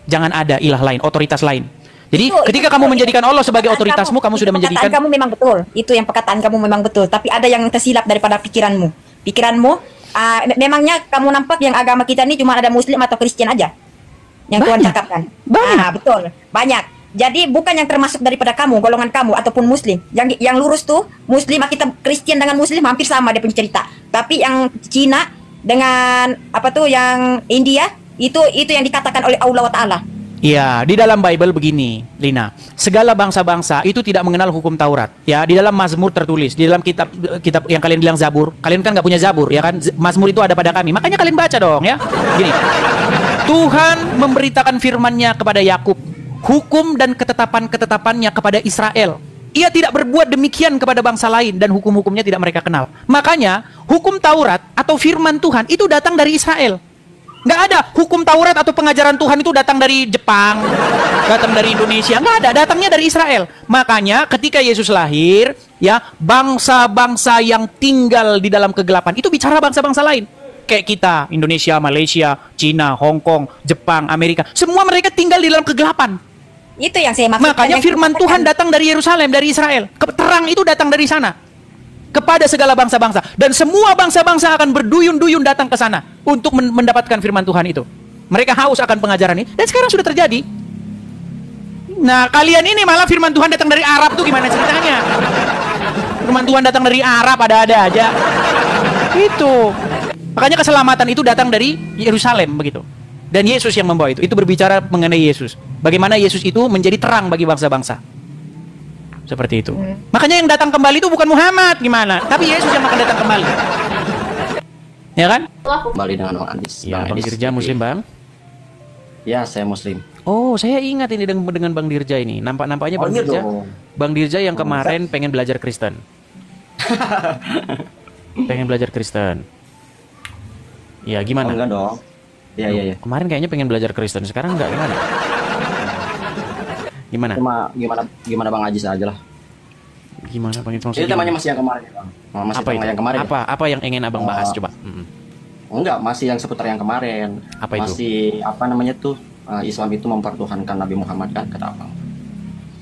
S2: Jangan ada ilah lain, otoritas lain. Jadi ketika kamu menjadikan Allah sebagai otoritasmu, kamu sudah menjadikan.
S3: Kamu memang betul. Itu yang perkataan kamu memang betul. Tapi ada yang tersilap daripada pikiranmu. Memangnya kamu nampak yang agama kita ini cuma ada Muslim atau Kristen aja. Yang Tuhan cakapkan.
S2: Banyak.
S3: Betul. Banyak. Jadi bukan yang termasuk daripada kamu, golongan kamu ataupun Muslim. Yang lurus tuh Muslim, kita Kristen dengan Muslim hampir sama dia punya cerita. Tapi yang Cina dengan yang India itu yang dikatakan oleh Allah Taala.
S2: Ya, di dalam Bible begini, Lina. Segala bangsa-bangsa itu tidak mengenal hukum Taurat. Ya, di dalam Mazmur tertulis, di dalam kitab yang kalian bilang Zabur. Kalian kan nggak punya Zabur, ya kan? Mazmur itu ada pada kami. Makanya kalian baca dong, ya. Gini. Tuhan memberitakan firman-Nya kepada Yakub, hukum dan ketetapan-ketetapannya kepada Israel. Ia tidak berbuat demikian kepada bangsa lain dan hukum-hukumnya tidak mereka kenal. Makanya, hukum Taurat atau firman Tuhan itu datang dari Israel. Nggak ada hukum Taurat atau pengajaran Tuhan itu datang dari Jepang, datang dari Indonesia. Nggak ada, datangnya dari Israel. Makanya ketika Yesus lahir, ya, bangsa-bangsa yang tinggal di dalam kegelapan itu bicara bangsa-bangsa lain. Kayak kita, Indonesia, Malaysia, Cina, Hong Kong, Jepang, Amerika. Semua mereka tinggal di dalam kegelapan.
S3: Itu yang saya maksudkan.
S2: Makanya firman Tuhan datang dari Yerusalem, dari Israel. Terang itu datang dari sana kepada segala bangsa-bangsa, dan semua bangsa-bangsa akan berduyun-duyun datang ke sana untuk mendapatkan firman Tuhan itu. Mereka haus akan pengajaran ini, dan sekarang sudah terjadi. Nah, kalian ini malah firman Tuhan datang dari Arab tuh gimana ceritanya? Firman Tuhan datang dari Arab ada-ada aja. Itu. Makanya keselamatan itu datang dari Yerusalem begitu. Dan Yesus yang membawa itu. Itu berbicara mengenai Yesus. Bagaimana Yesus itu menjadi terang bagi bangsa-bangsa. Seperti itu. Makanya yang datang kembali itu bukan Muhammad gimana, tapi Yesus yang akan datang kembali. Ya kan?
S5: Kembali dengan Bang Andis.
S2: Ya, Bang Dirja Muslim, Bang?
S5: Ya, saya Muslim.
S2: Oh, saya ingat ini dengan Bang Dirja ini. Nampak-nampaknya Bang Dirja. Bang Dirja yang kemarin pengen belajar Kristen. Pengen belajar Kristen. Ya, gimana?
S5: Enggak dong. Iya.
S2: Kemarin kayaknya pengen belajar Kristen, sekarang enggak, gimana?
S5: Cuma gimana Bang Ajis aja lah.
S2: Gimana Bang Itu
S5: Ini temanya masih yang kemarin ya, Bang. Masih
S2: apa itu?
S5: yang kemarin.
S2: Apa yang ingin Abang bahas coba?
S5: Enggak, masih yang seputar yang kemarin.
S2: Apa itu?
S5: Masih apa namanya tuh? Islam itu mempertuhankan Nabi Muhammad kan, kata Abang.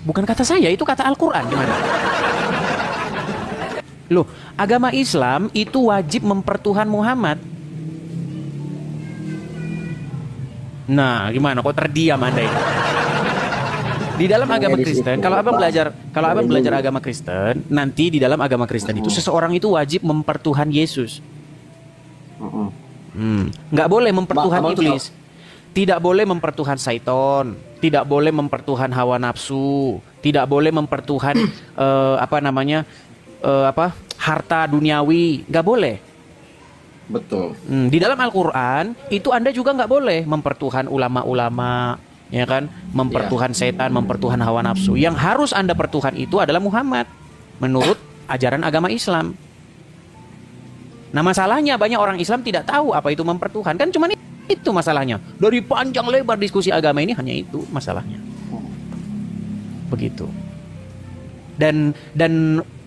S2: Bukan kata saya, itu kata Al-Qur'an. Gimana? Loh, agama Islam itu wajib mempertuhan Muhammad. Nah, gimana? Kok terdiam Anda ini? Di dalam agama Kristen, kalau abang belajar agama Kristen, nanti di dalam agama Kristen itu seseorang itu wajib mempertuhan Yesus. Nggak boleh mempertuhan iblis, tidak boleh mempertuhan Saiton, tidak boleh mempertuhan hawa nafsu, tidak boleh mempertuhan harta duniawi, nggak boleh.
S5: Betul.
S2: Di dalam Al-Quran itu Anda juga nggak boleh mempertuhan ulama-ulama. Ya kan, mempertuhan setan, mempertuhan hawa nafsu. Yang harus Anda pertuhan itu adalah Muhammad menurut ajaran agama Islam. Nah, masalahnya banyak orang Islam tidak tahu apa itu mempertuhan. Kan cuma itu masalahnya. Dari panjang lebar diskusi agama ini hanya itu masalahnya. Begitu. Dan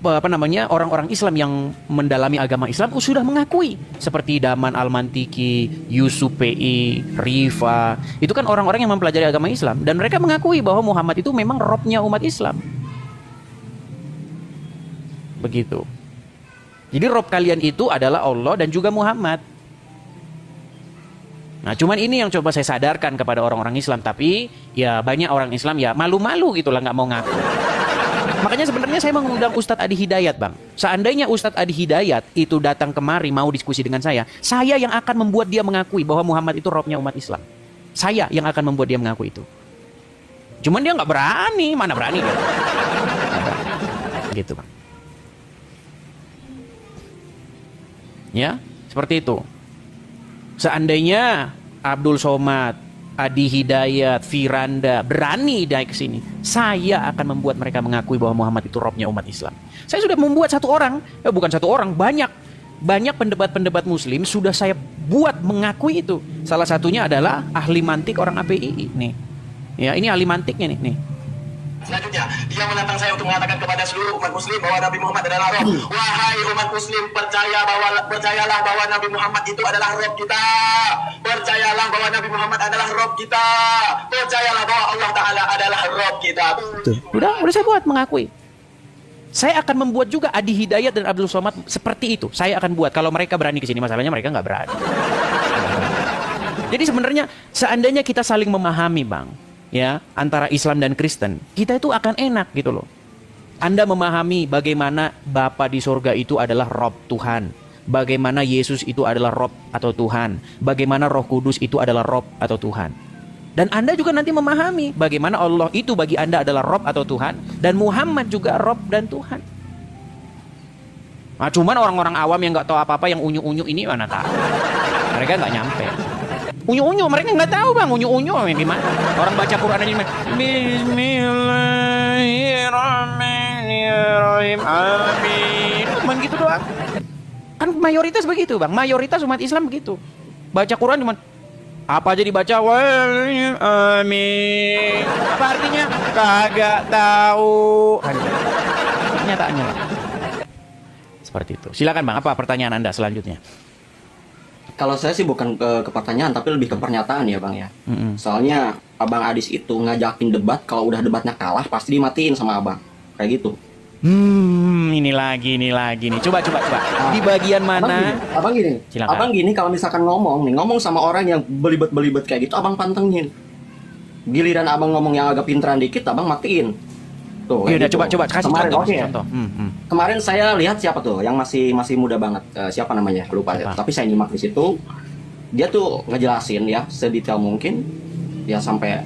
S2: orang-orang Islam yang mendalami agama Islam sudah mengakui, seperti Daman Al-Mantiki, Yusuf P.I, Rifa, itu kan orang-orang yang mempelajari agama Islam, dan mereka mengakui bahwa Muhammad itu memang robnya umat Islam. Begitu. Jadi rob kalian itu adalah Allah dan juga Muhammad. Nah, cuman ini yang coba saya sadarkan kepada orang-orang Islam, tapi ya banyak orang Islam ya malu-malu gitulah, nggak mau ngaku. Makanya sebenarnya saya mengundang Ustadz Adi Hidayat, Bang. Seandainya Ustadz Adi Hidayat itu datang kemari mau diskusi dengan saya yang akan membuat dia mengakui bahwa Muhammad itu robnya umat Islam. Saya yang akan membuat dia mengaku itu. Cuman dia nggak berani, mana berani dia. Gitu, Bang. Ya, seperti itu. Seandainya Abdul Somad, Adi Hidayat, Firanda berani naik ke sini, saya akan membuat mereka mengakui bahwa Muhammad itu robnya umat Islam. Saya sudah membuat banyak pendebat-pendebat Muslim sudah saya buat mengakui itu. Salah satunya adalah ahli mantik orang API nih. Ya, ini ahli mantiknya nih.
S4: Selanjutnya, dia menantang saya untuk mengatakan kepada seluruh umat muslim bahwa Nabi Muhammad adalah Rob. Wahai umat muslim, percayalah bahwa Nabi Muhammad itu adalah Rob kita. Percayalah bahwa Nabi Muhammad adalah Rob kita. Percayalah bahwa Allah Ta'ala adalah Rob kita.
S2: Udah saya buat mengakui. Saya akan membuat juga Adi Hidayat dan Abdul Somad seperti itu. Saya akan buat. Kalau mereka berani ke sini, masalahnya mereka nggak berani. Jadi sebenarnya seandainya kita saling memahami, Bang, ya, antara Islam dan Kristen, kita itu akan enak gitu loh. Anda memahami bagaimana Bapa di surga itu adalah Rob Tuhan, bagaimana Yesus itu adalah Rob atau Tuhan, bagaimana Roh Kudus itu adalah Rob atau Tuhan. Dan Anda juga nanti memahami bagaimana Allah itu bagi Anda adalah Rob atau Tuhan, dan Muhammad juga Rob dan Tuhan. Nah, cuman orang-orang awam yang nggak tahu apa-apa, yang unyu-unyu ini mana tahu. Mereka nggak nyampe. Unyu-unyu, mereka nggak tahu bang, unyu-unyu gimana. Orang baca Quran aja Bismillahirrahmanirrahim, amin. Cuman gitu doang. Kan mayoritas begitu bang, mayoritas umat Islam begitu. Baca Quran cuman apa aja dibaca, amin. Apa artinya? Kagak tahu. Kenyataannya bang. Seperti itu. Silakan bang, apa pertanyaan Anda selanjutnya?
S5: Kalau saya sih bukan ke pertanyaan, tapi lebih ke pernyataan ya bang ya. Soalnya abang Adis itu ngajakin debat, kalau udah debatnya kalah pasti dimatiin sama abang, kayak gitu.
S2: Ini lagi nih. Coba. Di bagian mana?
S5: Abang gini.
S2: Silakan.
S5: Abang gini kalau misalkan ngomong sama orang yang belibet kayak gitu, abang pantengin. Giliran abang ngomong yang agak pinteran dikit, abang matiin. Tuh.
S2: Ya udah,
S5: gitu.
S2: coba kasih
S5: Kemarin,
S2: contoh.
S5: Kemarin saya lihat siapa tuh yang masih muda banget, siapa namanya lupa ya. Tapi saya nyimak di situ, dia tuh ngejelasin ya sedetail mungkin, ya sampai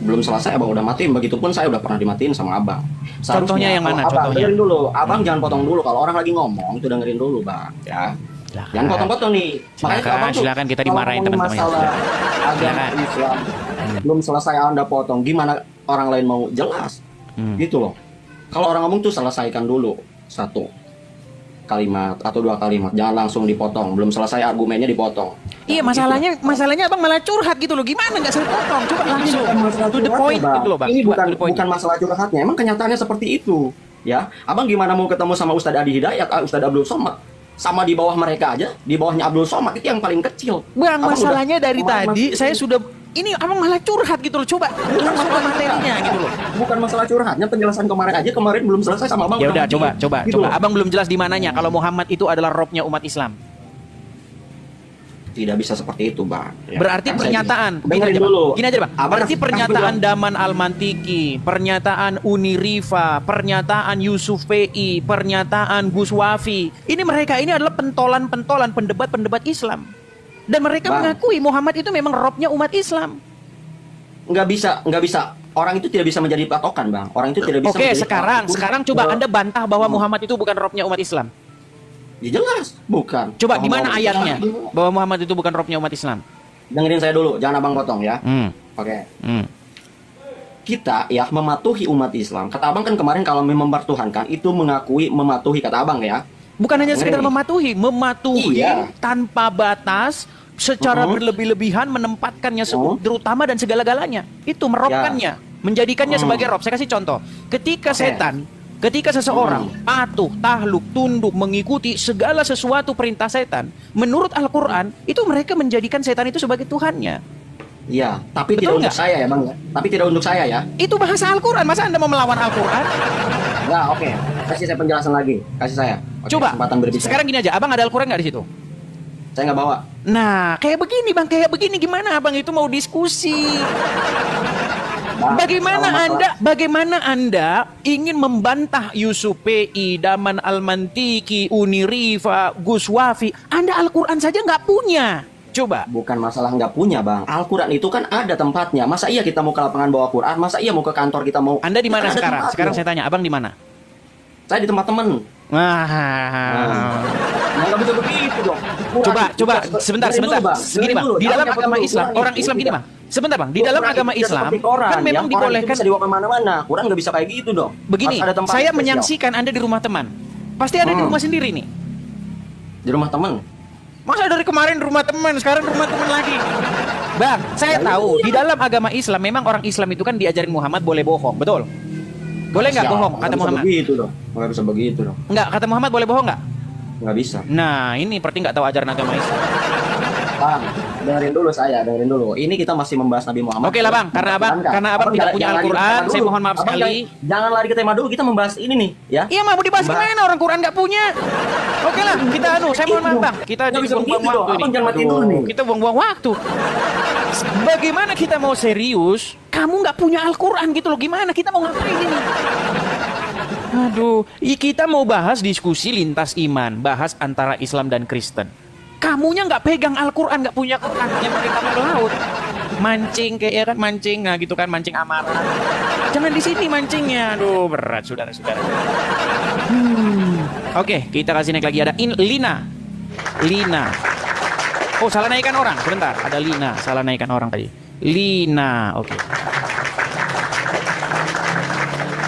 S5: belum selesai abang udah matiin. Begitupun saya udah pernah dimatiin sama abang.
S2: Contohnya yang mana?
S5: Abang,
S2: Contohnya
S5: dengerin dulu, abang jangan potong dulu kalau orang lagi ngomong tuh, dengerin dulu bang ya. Jangan potong-potong nih.
S2: Silakan kita dimarahin teman-teman.
S5: Masalah agama Islam belum selesai Anda potong, gimana orang lain mau jelas? Gitu loh. Kalau orang ngomong tuh selesaikan dulu satu kalimat atau dua kalimat, jangan langsung dipotong. Belum selesai argumennya dipotong.
S2: Iya, masalahnya abang malah curhat gitu loh. Gimana nggak saya potong? Coba langsung to the point gitu loh bang.
S5: Ini bukan masalah curhatnya. Emang kenyataannya seperti itu. Ya, abang gimana mau ketemu sama Ustadz Adi Hidayat, Ustadz Abdul Somad? Sama di bawah mereka aja, di bawahnya Abdul Somad itu yang paling kecil.
S2: Bang, masalahnya dari tadi saya sudah ini abang malah curhat gitu loh. Coba masalah materinya gitu loh.
S5: Bukan masalah curhatnya, penjelasan kemarin belum selesai sama abang.
S2: Ya udah, coba.
S5: Gitu loh.
S2: Abang belum jelas di mananya kalau Muhammad itu adalah robnya umat Islam.
S5: Tidak bisa seperti itu, Bang. Ya.
S2: Berarti
S5: Kan
S2: pernyataan
S5: dulu.
S2: Gini aja, Bang. Berarti pernyataan Daman Al-Mantiki, pernyataan Uni Rifa, pernyataan Yusuf PI, pernyataan Gus Wafi. Ini mereka ini adalah pentolan-pentolan pendebat-pendebat Islam. Dan mereka mengakui Muhammad itu memang robnya umat Islam.
S5: Nggak bisa. Orang itu tidak bisa menjadi patokan, Bang. Orang itu tidak bisa.
S2: Oke, sekarang coba Anda bantah bahwa Muhammad itu bukan robnya umat Islam.
S5: Ya jelas, bukan.
S2: Coba di mana ayatnya bahwa Muhammad itu bukan robnya umat Islam?
S5: Dengerin saya dulu, jangan abang potong ya. Oke. Kita ya mematuhi umat Islam. Kata abang kan kemarin kalau mempertuhankan itu mengakui mematuhi, kata abang ya.
S2: Bukan hanya sekedar mematuhi iya, tanpa batas, secara berlebih-lebihan menempatkannya terutama dan segala-galanya. Itu merobkannya, menjadikannya sebagai rob. Saya kasih contoh. Ketika seseorang patuh, takluk, tunduk, mengikuti segala sesuatu perintah setan, menurut Al-Quran, itu mereka menjadikan setan itu sebagai Tuhannya.
S5: Iya, tapi betul tidak untuk saya ya, Bang. Tapi tidak untuk saya ya.
S2: Itu bahasa Al-Quran. Masa Anda mau melawan Al-Quran?
S5: Ya, oke. Kasih saya penjelasan lagi. Kasih saya.
S2: Coba. Sekarang gini aja. Abang ada Al-Quran nggak di situ?
S5: Saya nggak bawa.
S2: Nah, kayak begini, Bang. Kayak begini gimana Abang itu mau diskusi? Bagaimana Anda ingin membantah Yusuf PI, Daman Al-Mantiki, Uni Rifa, Gus Wafi? Anda Al-Quran saja nggak punya. Coba.
S5: Bukan masalah nggak punya, Bang. Al-Quran itu kan ada tempatnya. Masa iya kita mau ke lapangan bawa Quran? Masa iya mau ke kantor kita mau?
S2: Anda di mana sekarang? Sekarang saya tanya, Abang di mana?
S5: Saya di tempat temen. Nggak bisa begitu dong.
S2: Coba, sebentar. Segini, Bang. Di dalam agama Islam, orang Islam gini, Bang. Sebentar, Bang. Di dalam agama Islam kan memang dibolehkan
S5: bisa dibawa kemana-mana. Quran nggak bisa kayak gitu dong.
S2: Begini, saya menyaksikan Anda di rumah teman. Pasti Anda di rumah sendiri nih.
S5: Di rumah teman.
S2: Masa dari kemarin rumah teman, sekarang rumah teman lagi? Bang, saya tahu di dalam agama Islam memang orang Islam itu kan diajarin Muhammad boleh bohong, betul? Boleh nggak bohong kata Muhammad?
S5: Nggak bisa begitu dong.
S2: Nggak, kata Muhammad boleh bohong nggak?
S5: Nggak bisa.
S2: Nah, ini berarti nggak tahu ajaran agama Islam.
S5: Bang, dengerin dulu. Ini kita masih membahas Nabi Muhammad.
S2: Oke lah, Bang, karena abang tidak punya Al-Quran, saya mohon maaf sekali.
S5: Jangan lari ke tema dulu, kita membahas ini nih, ya.
S2: Iya, mau dibahas gimana? Orang Quran nggak punya. Oke lah, kita saya mohon maaf, Bang. Kita jadi buang-buang waktu ini.
S5: Jangan matiin dulu nih.
S2: Kita buang-buang waktu. Bagaimana kita mau serius? Kamu nggak punya Al-Quran gitu loh. Gimana kita mau ngapain ini? Aduh, kita mau bahas diskusi lintas iman, bahas antara Islam dan Kristen. Kamunya nggak pegang Al-Quran, nggak punya Quran, yang pakai kapal laut. mancing kayak ya kan, mancing, nah gitu kan, mancing amarah. Jangan di sini mancingnya, aduh berat saudara-saudara. Oke, kita kasih naik lagi, ada Lina. Oh, salah naikkan orang, sebentar, ada Lina, salah naikkan orang tadi. Lina, oke.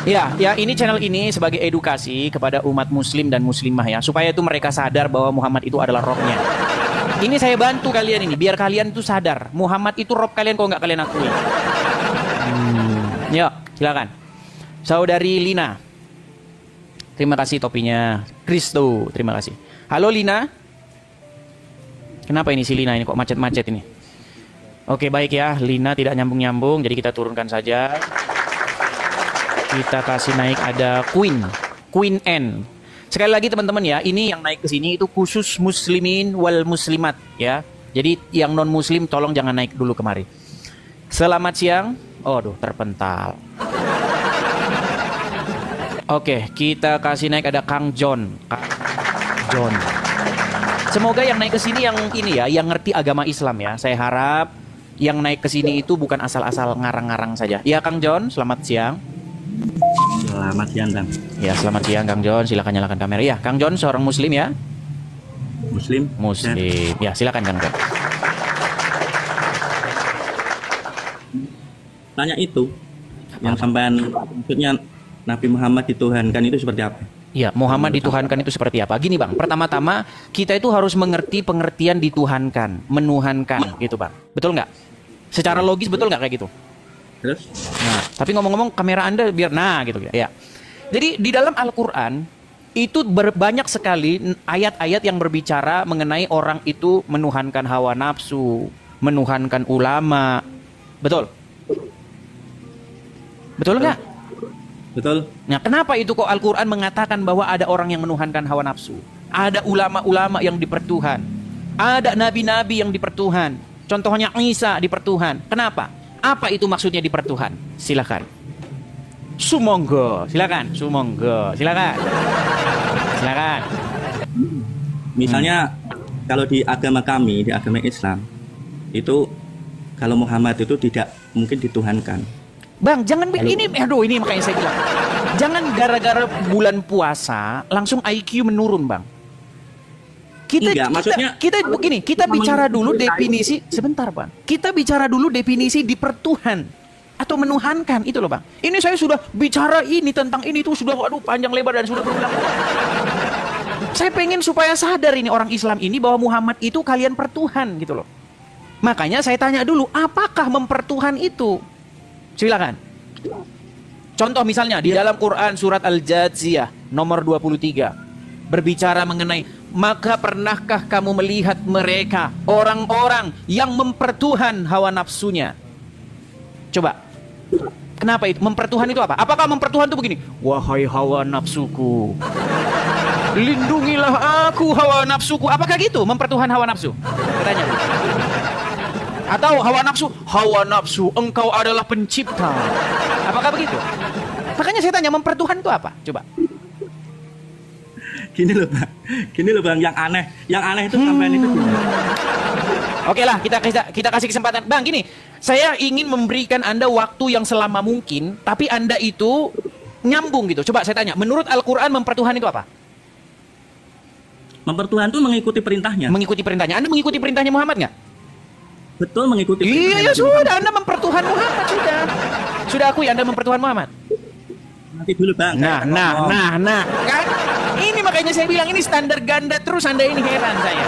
S2: Ya, ini channel ini sebagai edukasi kepada umat muslim dan muslimah ya, supaya itu mereka sadar bahwa Muhammad itu adalah rohnya. Ini saya bantu kalian ini, biar kalian tuh sadar Muhammad itu roh kalian, kok nggak kalian akui. Yuk, silakan. Saudari Lina. Terima kasih topinya. Kristo, terima kasih. Halo Lina. Kenapa ini si Lina ini kok macet-macet ini? Oke, baik ya, Lina tidak nyambung-nyambung, jadi kita turunkan saja. Kita kasih naik, ada Queen N. Sekali lagi teman-teman ya, ini yang naik ke sini itu khusus muslimin wal muslimat ya. Jadi yang non muslim tolong jangan naik dulu kemari. Selamat siang. Aduh, terpental. Oke, kita kasih naik, ada Kang John. Semoga yang naik ke sini yang ini ya, yang ngerti agama Islam ya. Saya harap yang naik ke sini itu bukan asal-asal ngarang-ngarang saja. Ya Kang John, selamat siang.
S6: Selamat siang, Kang.
S2: Ya, selamat siang Kang John, silakan nyalakan kamera. Ya, Kang John seorang muslim ya?
S6: Muslim.
S2: Ya, silakan Kang John.
S6: Tanya itu yang sampean maksudnya Nabi Muhammad dituhankan itu seperti apa?
S2: Ya, Muhammad dituhankan itu seperti apa? Gini Bang, pertama-tama kita itu harus mengerti pengertian dituhankan, menuhankan gitu Bang. Betul nggak? Secara logis betul nggak kayak gitu?
S6: Terus?
S2: Nah, tapi ngomong-ngomong kamera Anda biar gitu ya. Jadi di dalam Al-Qur'an itu banyak sekali ayat-ayat yang berbicara mengenai orang itu menuhankan hawa nafsu, menuhankan ulama. Betul? Betul nggak?
S6: Betul.
S2: Nah, kenapa itu kok Al-Qur'an mengatakan bahwa ada orang yang menuhankan hawa nafsu? Ada ulama-ulama yang dipertuhan. Ada nabi-nabi yang dipertuhan. Contohnya Isa dipertuhan. Kenapa? Apa itu maksudnya dipertuhan? Silakan. Sumonggo, silakan. Silakan.
S6: Misalnya kalau di agama kami, di agama Islam, itu kalau Muhammad itu tidak mungkin dituhankan.
S2: Bang, jangan ini makanya saya bilang. Jangan gara-gara bulan puasa langsung IQ menurun, Bang. Kita bicara dulu definisi sebentar, Bang. Kita bicara dulu definisi dipertuhan atau menuhankan itu loh, Bang. Ini saya sudah bicara ini tentang ini tuh sudah panjang lebar dan sudah berulang. Saya pengen supaya sadar ini orang Islam ini bahwa Muhammad itu kalian pertuhan gitu loh. Makanya saya tanya dulu, apakah mempertuhan itu? Silakan. Contoh misalnya di dalam Quran surat Al-Jadziyah nomor 23 berbicara mengenai, maka pernahkah kamu melihat mereka orang-orang yang mempertuhan hawa nafsunya? Coba, kenapa itu? Mempertuhan itu apa? Apakah mempertuhan itu begini? Wahai hawa nafsuku, lindungilah aku hawa nafsuku. Apakah gitu? Mempertuhan hawa nafsu? Katanya. Atau hawa nafsu, engkau adalah pencipta. Apakah begitu? Makanya saya tanya, mempertuhan itu apa? Coba.
S6: Gini loh Bang, yang aneh itu sampean itu.
S2: Oke lah, kita kasih kesempatan. Bang, gini, saya ingin memberikan Anda waktu yang selama mungkin, tapi Anda itu nyambung gitu. Coba saya tanya, menurut Al-Quran mempertuhan itu apa?
S6: Mempertuhan itu mengikuti perintahnya.
S2: Mengikuti perintahnya. Anda mengikuti perintahnya Muhammad nggak?
S6: Betul, mengikuti perintahnya.
S2: Iya, sudah, Anda mempertuhan Muhammad, sudah. Sudah akui Anda mempertuhan Muhammad.
S6: Nanti dulu Bang.
S2: Nah, kan? Ini makanya saya bilang ini standar ganda terus, Anda ini heran saya.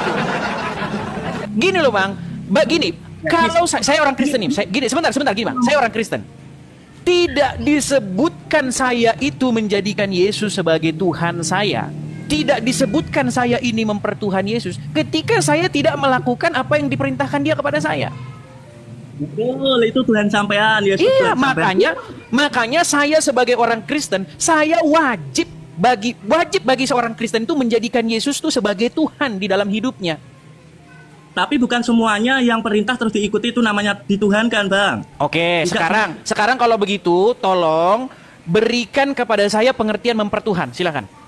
S2: Gini loh Bang, gini, kalau saya orang Kristen nih, sebentar gini Bang, saya orang Kristen. Tidak disebutkan saya itu menjadikan Yesus sebagai Tuhan saya. Tidak disebutkan saya ini mempertuhan Yesus ketika saya tidak melakukan apa yang diperintahkan dia kepada saya.
S6: Betul, itu Tuhan sampean, Yesus.
S2: Iya, makanya saya sebagai orang Kristen, saya wajib bagi seorang Kristen itu menjadikan Yesus itu sebagai Tuhan di dalam hidupnya.
S6: Tapi bukan semuanya yang perintah terus diikuti itu namanya dituhankan, Bang.
S2: Oke, sekarang kalau begitu tolong berikan kepada saya pengertian mempertuhan. Silakan.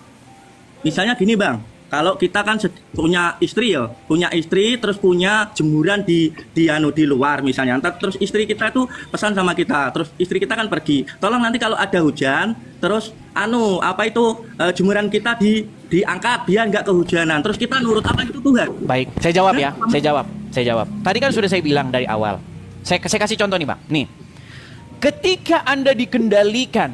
S6: Misalnya gini, Bang. Kalau kita kan punya istri ya, punya istri terus punya jemuran di luar misalnya. Terus istri kita itu pesan sama kita, terus istri kita kan pergi. Tolong nanti kalau ada hujan, terus jemuran kita diangkat biar nggak kehujanan. Terus kita nurut apa itu Tuhan?
S2: Baik, saya jawab ya. Saya jawab. Tadi kan sudah saya bilang dari awal. Saya kasih contoh nih, Bang. Nih. Ketika Anda dikendalikan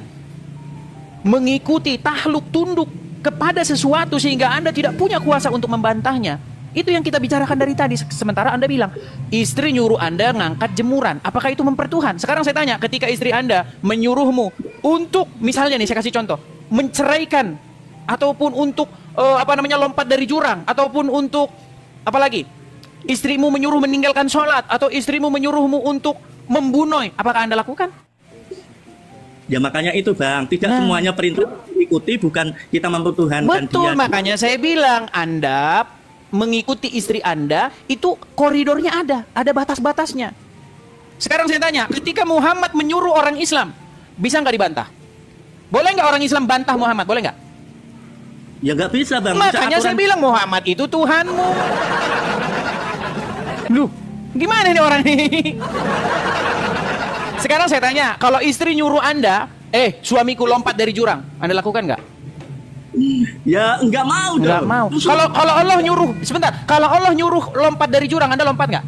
S2: mengikuti tahluk tunduk kepada sesuatu sehingga Anda tidak punya kuasa untuk membantahnya. Itu yang kita bicarakan dari tadi. Sementara Anda bilang, istri nyuruh Anda ngangkat jemuran. Apakah itu mempertuhan? Sekarang saya tanya, ketika istri Anda menyuruhmu untuk, misalnya nih saya kasih contoh, menceraikan, ataupun untuk lompat dari jurang, ataupun untuk apalagi? Istrimu menyuruh meninggalkan sholat, atau istrimu menyuruhmu untuk membunuh, apakah Anda lakukan?
S6: Ya makanya itu Bang, tidak semuanya perintah diikuti, bukan kita mempertuhankan dia.
S2: Betul, makanya saya bilang Anda mengikuti istri Anda itu koridornya ada batas-batasnya. Sekarang saya tanya, ketika Muhammad menyuruh orang Islam, bisa nggak dibantah? Boleh nggak orang Islam bantah Muhammad? Boleh nggak?
S6: Ya nggak bisa Bang.
S2: Makanya saya bilang Muhammad itu Tuhanmu. Loh, gimana nih orang ini? Sekarang saya tanya, kalau istri nyuruh Anda, suamiku lompat dari jurang, Anda lakukan nggak?
S6: Ya nggak mau dong.
S2: Nggak mau. Kalau Allah nyuruh, sebentar, kalau Allah nyuruh lompat dari jurang, Anda lompat nggak?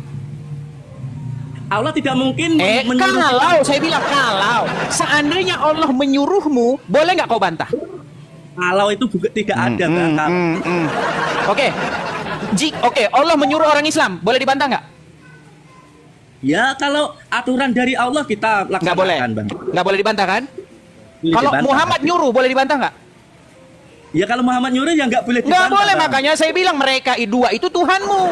S6: Allah tidak mungkin
S2: kalau saya bilang kalau seandainya Allah menyuruhmu, boleh nggak kau bantah?
S6: Kalau itu tidak ada Bang.
S2: Oke, Allah menyuruh orang Islam, boleh dibantah nggak?
S6: Ya kalau aturan dari Allah kita laksanakan
S2: nggak boleh,
S6: Bang.
S2: Nggak boleh dibantah kan? Kalau
S6: Dibantah.
S2: Muhammad nyuruh boleh dibantah nggak?
S6: Ya kalau Muhammad nyuruh ya nggak boleh dibantah.
S2: Nggak boleh,
S6: Bang.
S2: makanya saya bilang mereka dua itu Tuhanmu.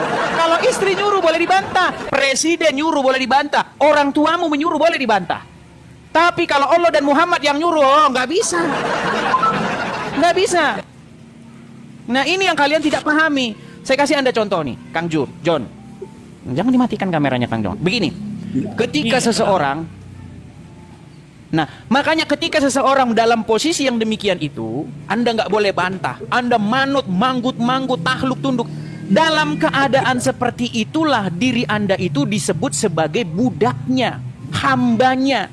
S2: Kalau istri nyuruh boleh dibantah, presiden nyuruh boleh dibantah, orang tuamu menyuruh boleh dibantah. Tapi kalau Allah dan Muhammad yang nyuruh, nggak bisa. Nggak bisa. Nah ini yang kalian tidak pahami. Saya kasih Anda contoh nih, Kang John. Jangan dimatikan kameranya Kang John. Begini, ketika seseorang, makanya ketika seseorang dalam posisi yang demikian itu, Anda nggak boleh bantah. Anda manut, manggut, tahluk tunduk. Dalam keadaan seperti itulah diri Anda itu disebut sebagai budaknya, hambanya.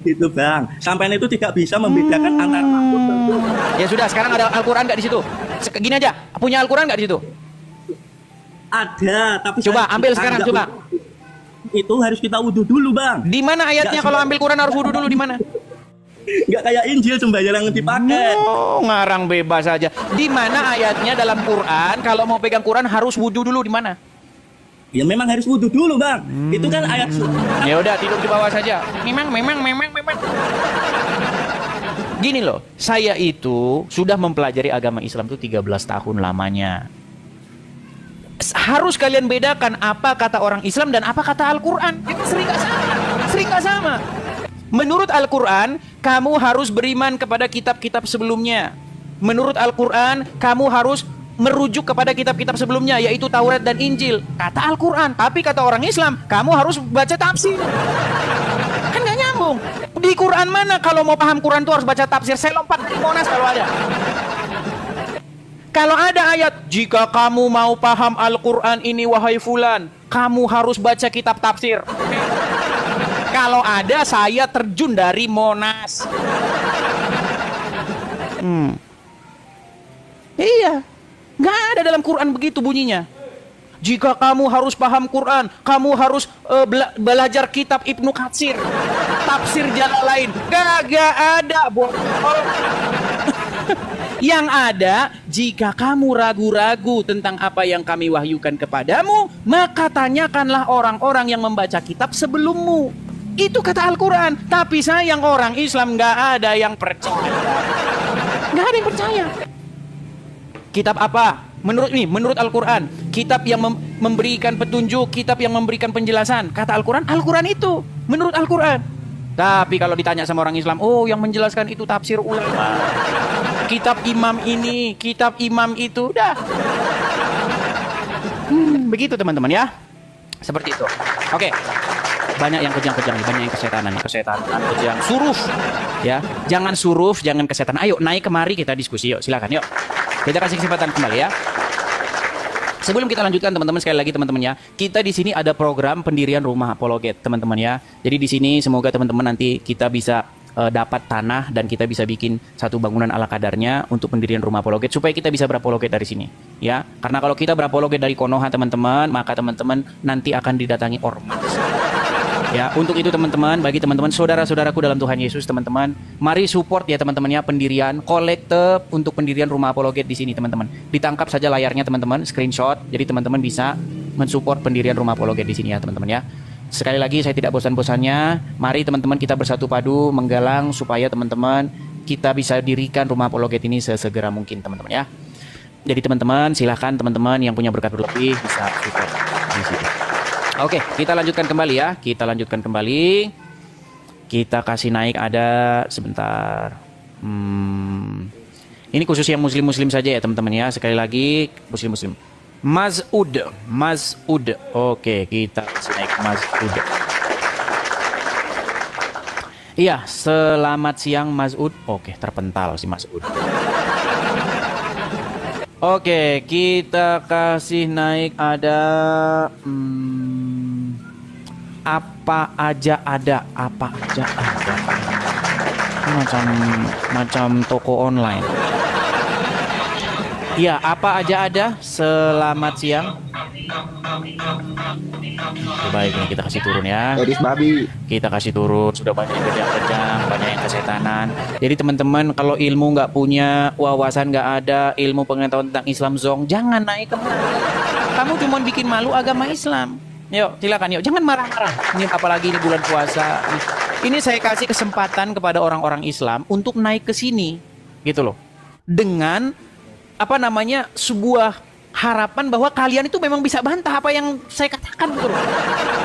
S6: Gitu Bang. Sampai itu tidak bisa membedakan antara takut dan tunduk.
S2: Ya sudah, sekarang ada Al-Quran nggak di situ? Gini aja, punya Al-Quran nggak di situ?
S6: Ada, tapi
S2: coba ambil sekarang, coba.
S6: Itu harus kita wudhu dulu Bang.
S2: Di mana ayatnya kalau ambil Quran harus wudhu dulu, di mana?
S6: Nggak kayak Injil sembahyang dipakai.
S2: Oh, ngarang bebas aja. Di mana ayatnya dalam Quran kalau mau pegang Quran harus wudhu dulu, di mana?
S6: Ya memang harus wudhu dulu Bang. Itu kan ayat.
S2: Ya udah, tidur di bawah saja. Memang. Gini loh, saya itu sudah mempelajari agama Islam itu 13 tahun lamanya. Harus kalian bedakan apa kata orang Islam dan apa kata Al-Quran. Sering nggak sama. Menurut Al-Quran, kamu harus beriman kepada kitab-kitab sebelumnya. Menurut Al-Quran, kamu harus merujuk kepada kitab-kitab sebelumnya, yaitu Taurat dan Injil. Kata Al-Quran. Tapi kata orang Islam, kamu harus baca tafsir. Kan nggak nyambung. Di Quran mana kalau mau paham Quran tuh harus baca tafsir? Saya lompat dari Monas kalau ada. Kalau ada ayat, jika kamu mau paham Al-Quran ini wahai fulan, kamu harus baca kitab tafsir. Kalau ada, saya terjun dari Monas. Iya, nggak ada dalam Quran begitu bunyinya. Jika kamu harus paham Quran, kamu harus belajar kitab Ibnu Katsir, tafsir Jalalain. Gak ada, bohong. Yang ada, jika kamu ragu-ragu tentang apa yang kami wahyukan kepadamu, maka tanyakanlah orang-orang yang membaca kitab sebelummu. Itu kata Al-Quran. Tapi sayang orang Islam nggak ada yang percaya. Nggak ada yang percaya. Kitab apa? Menurut Al-Quran, kitab yang memberikan petunjuk, kitab yang memberikan penjelasan. Kata Al-Quran, Al-Quran itu menurut Al-Quran. Tapi kalau ditanya sama orang Islam, oh yang menjelaskan itu tafsir ulama, kitab imam ini, kitab imam itu, dah. Begitu teman-teman ya. Seperti itu. Oke. Banyak yang kejang-kejang, banyak yang kesetanan, kejang. Suruf, ya. Jangan suruf, jangan kesetanan. Ayo naik kemari kita diskusi, yuk. Silakan, yuk. Kita kasih kesempatan kembali ya. Sebelum kita lanjutkan teman-teman, sekali lagi teman-teman ya, kita di sini ada program pendirian rumah apologet teman-teman ya. Jadi di sini semoga teman-teman nanti kita bisa dapat tanah dan kita bisa bikin satu bangunan ala kadarnya untuk pendirian rumah apologet supaya kita bisa berapologet dari sini ya. Karena kalau kita berapologet dari Konoha teman-teman, maka teman-teman nanti akan didatangi ormas. Ya, untuk itu teman-teman, bagi teman-teman saudara-saudaraku dalam Tuhan Yesus, teman-teman, mari support ya teman-teman ya pendirian kolekte untuk pendirian rumah apologet di sini teman-teman. Ditangkap saja layarnya teman-teman, screenshot. Jadi teman-teman bisa mensupport pendirian rumah apologet di sini ya teman-teman ya. Sekali lagi saya tidak bosan-bosannya, mari teman-teman kita bersatu padu menggalang supaya teman-teman kita bisa dirikan rumah apologet ini sesegera mungkin teman-teman ya. Jadi teman-teman silahkan teman-teman yang punya berkat berlebih bisa support di sini. Oke, kita lanjutkan kembali ya. Kita lanjutkan kembali. Kita kasih naik ada sebentar. Ini khusus yang muslim-muslim saja ya teman-teman ya. Sekali lagi muslim-muslim. Mas'ud. Oke, kita kasih naik Mas'ud. Iya, selamat siang Mas'ud. Oke, terpental si Mas'ud. Oke, kita kasih naik ada apa aja ada. Macam toko online. Iya, apa aja ada. Selamat siang. Baik, ini kita kasih turun ya.
S5: Edis babi.
S2: Kita kasih turun. Sudah banyak yang kejang-kejang, banyak yang kesetanan. Jadi teman-teman, kalau ilmu nggak punya, wawasan nggak ada, ilmu pengetahuan tentang Islam zong, jangan naik kemari. Kamu cuma bikin malu agama Islam. Yuk, silakan yuk. Jangan marah-marah. Ini apalagi ini bulan puasa. Ini saya kasih kesempatan kepada orang-orang Islam untuk naik ke sini, gitu loh. Dengan sebuah harapan bahwa kalian itu memang bisa bantah apa yang saya katakan, gitu loh.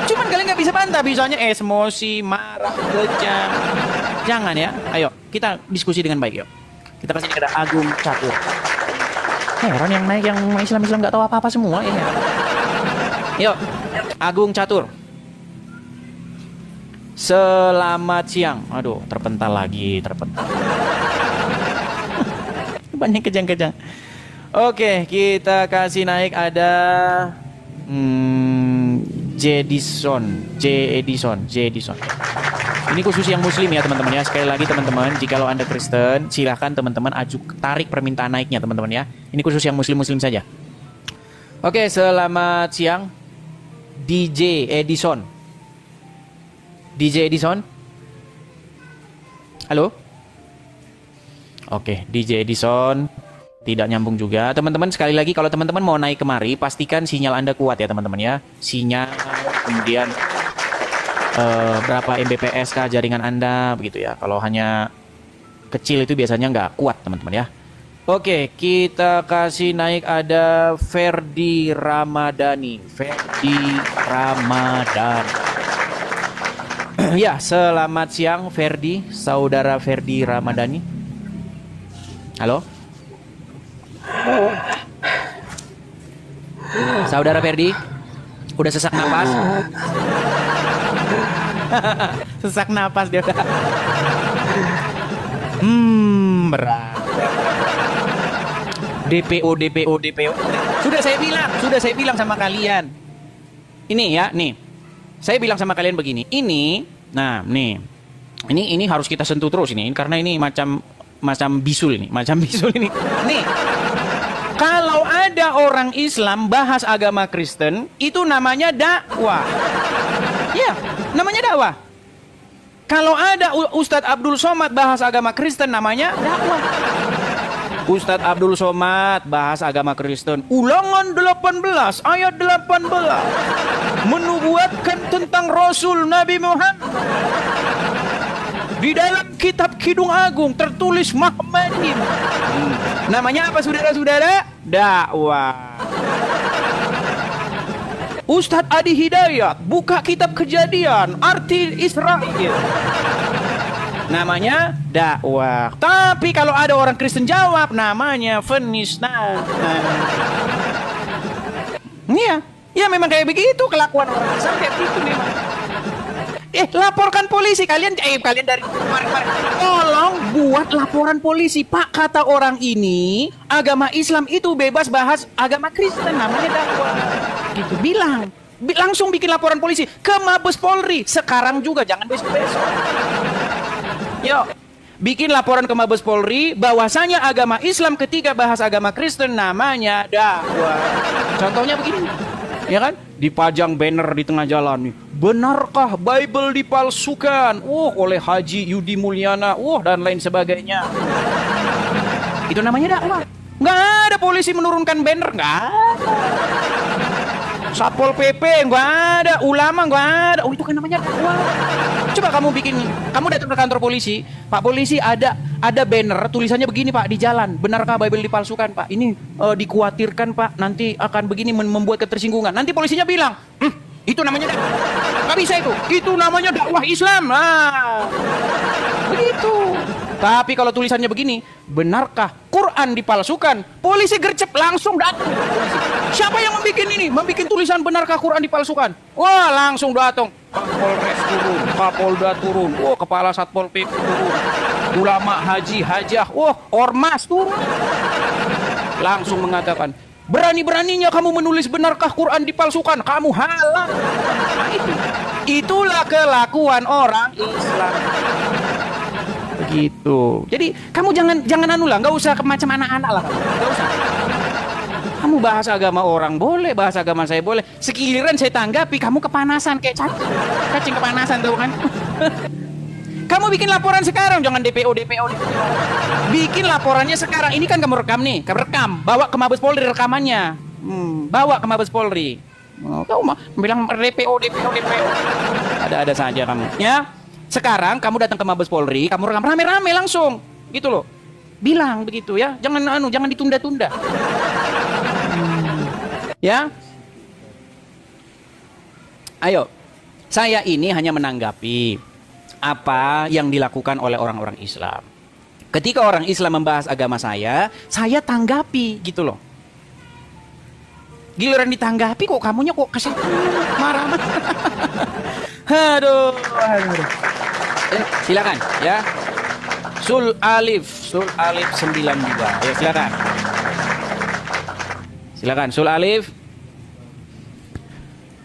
S2: Cuman kalian nggak bisa bantah, bisanya emosi, marah, kejam. Jangan ya. Ayo, kita diskusi dengan baik yuk. Kita kasih kepada Agung Catur. Heran yang naik yang Islam nggak tahu apa-apa semua ya. Yuk, Agung Catur. Selamat siang. Aduh, terpental lagi. Banyak kejang-kejang. Oke, kita kasih naik ada J. Edison. Ini khusus yang muslim ya teman-teman ya. Sekali lagi teman-teman, jikalau Anda Kristen, silahkan teman-teman tarik permintaan naiknya teman-teman ya. Ini khusus yang muslim-muslim saja. Oke, selamat siang DJ Edison. Halo? Oke, DJ Edison tidak nyambung juga. Teman-teman sekali lagi, kalau teman-teman mau naik kemari, pastikan sinyal Anda kuat ya teman-teman ya. Sinyal, kemudian berapa Mbps kah jaringan Anda, begitu ya. Kalau hanya kecil itu biasanya nggak kuat teman-teman ya. Oke, kita kasih naik ada Ferdi Ramadhani. Ya, selamat siang Ferdi, saudara Ferdi Ramadhani. Halo? Saudara Ferdi, udah sesak napas? Sesak napas dia udah. Berat. DPO. Sudah saya bilang sama kalian. Ini ya, nih. Saya bilang sama kalian begini. Ini harus kita sentuh terus ini karena ini macam bisul ini. Nih. Kalau ada orang Islam bahas agama Kristen, itu namanya dakwah. Ya, namanya dakwah. Kalau ada Ustadz Abdul Somad bahas agama Kristen, namanya dakwah. Ustadz Abdul Somad bahas agama Kristen. Ulangan 18 ayat 18 menubuatkan tentang Rasul Nabi Muhammad. Di dalam kitab Kidung Agung tertulis Muhammadin. Namanya apa saudara-saudara? Dakwah. Ustadz Adi Hidayat buka kitab Kejadian, arti Israel. Namanya dakwah. Tapi kalau ada orang Kristen jawab, namanya penistaan. Iya, ya memang kayak begitu kelakuan orang Islam kayak gitu memang. Laporkan polisi kalian dari kemarin-kemarin. Tolong buat laporan polisi. Pak, kata orang ini, agama Islam itu bebas bahas agama Kristen, namanya dakwah. Gitu bilang. Langsung bikin laporan polisi ke Mabes Polri. Sekarang juga, jangan besok-besok. Yuk, bikin laporan ke Mabes Polri bahwasanya agama Islam ketika bahas agama Kristen namanya dakwah. Contohnya begini, ya kan? Dipajang banner di tengah jalan nih. Benarkah Bible dipalsukan? Oleh Haji Yudi Mulyana, dan lain sebagainya. Itu namanya dakwah. Nggak ada polisi menurunkan banner, nggak ada. Satpol PP nggak ada, ulama nggak ada. Itu kan namanya dakwah. Coba kamu datang ke kantor polisi, Pak polisi ada banner tulisannya begini Pak di jalan. Benarkah Bible dipalsukan Pak? Ini dikhawatirkan Pak, nanti akan begini membuat ketersinggungan. Nanti polisinya bilang, itu namanya dakwah. Nggak bisa itu namanya dakwah Islam. Nah, begitu. Tapi kalau tulisannya begini, benarkah Quran dipalsukan? Polisi gercep langsung datang. Siapa yang membuat ini? Membuat tulisan benarkah Quran dipalsukan? Langsung datang. Polres turun, Kapolda turun, kepala Satpol PP turun, ulama haji hajah, ormas turun. Langsung mengatakan, berani-beraninya kamu menulis benarkah Quran dipalsukan? Kamu halal. Itulah kelakuan orang Islam. Begitu. Jadi kamu jangan nggak usah macam anak-anak lah, nggak usah. Kamu bahas agama orang boleh, bahas agama saya boleh. Sekiliran saya tanggapi, kamu kepanasan kayak cacing kepanasan tuh kan. Kamu bikin laporan sekarang, jangan DPO. Bikin laporannya sekarang. Ini kan kamu rekam nih, bawa ke Mabes Polri rekamannya. Bawa ke Mabes Polri. Kamu mah bilang DPO. Ada saja kamu. Ya. Sekarang kamu datang ke Mabes Polri, kamu rekam rame-rame langsung. Gitu loh. Bilang begitu ya. Jangan ditunda-tunda. Ya. Ayo. Saya ini hanya menanggapi apa yang dilakukan oleh orang-orang Islam. Ketika orang Islam membahas agama saya tanggapi gitu loh. Giliran ditanggapi kok kamunya kok kesel marah. Aduh. Silakan ya. Sul Alif 92. Ya silakan. Silakan Sul Alif.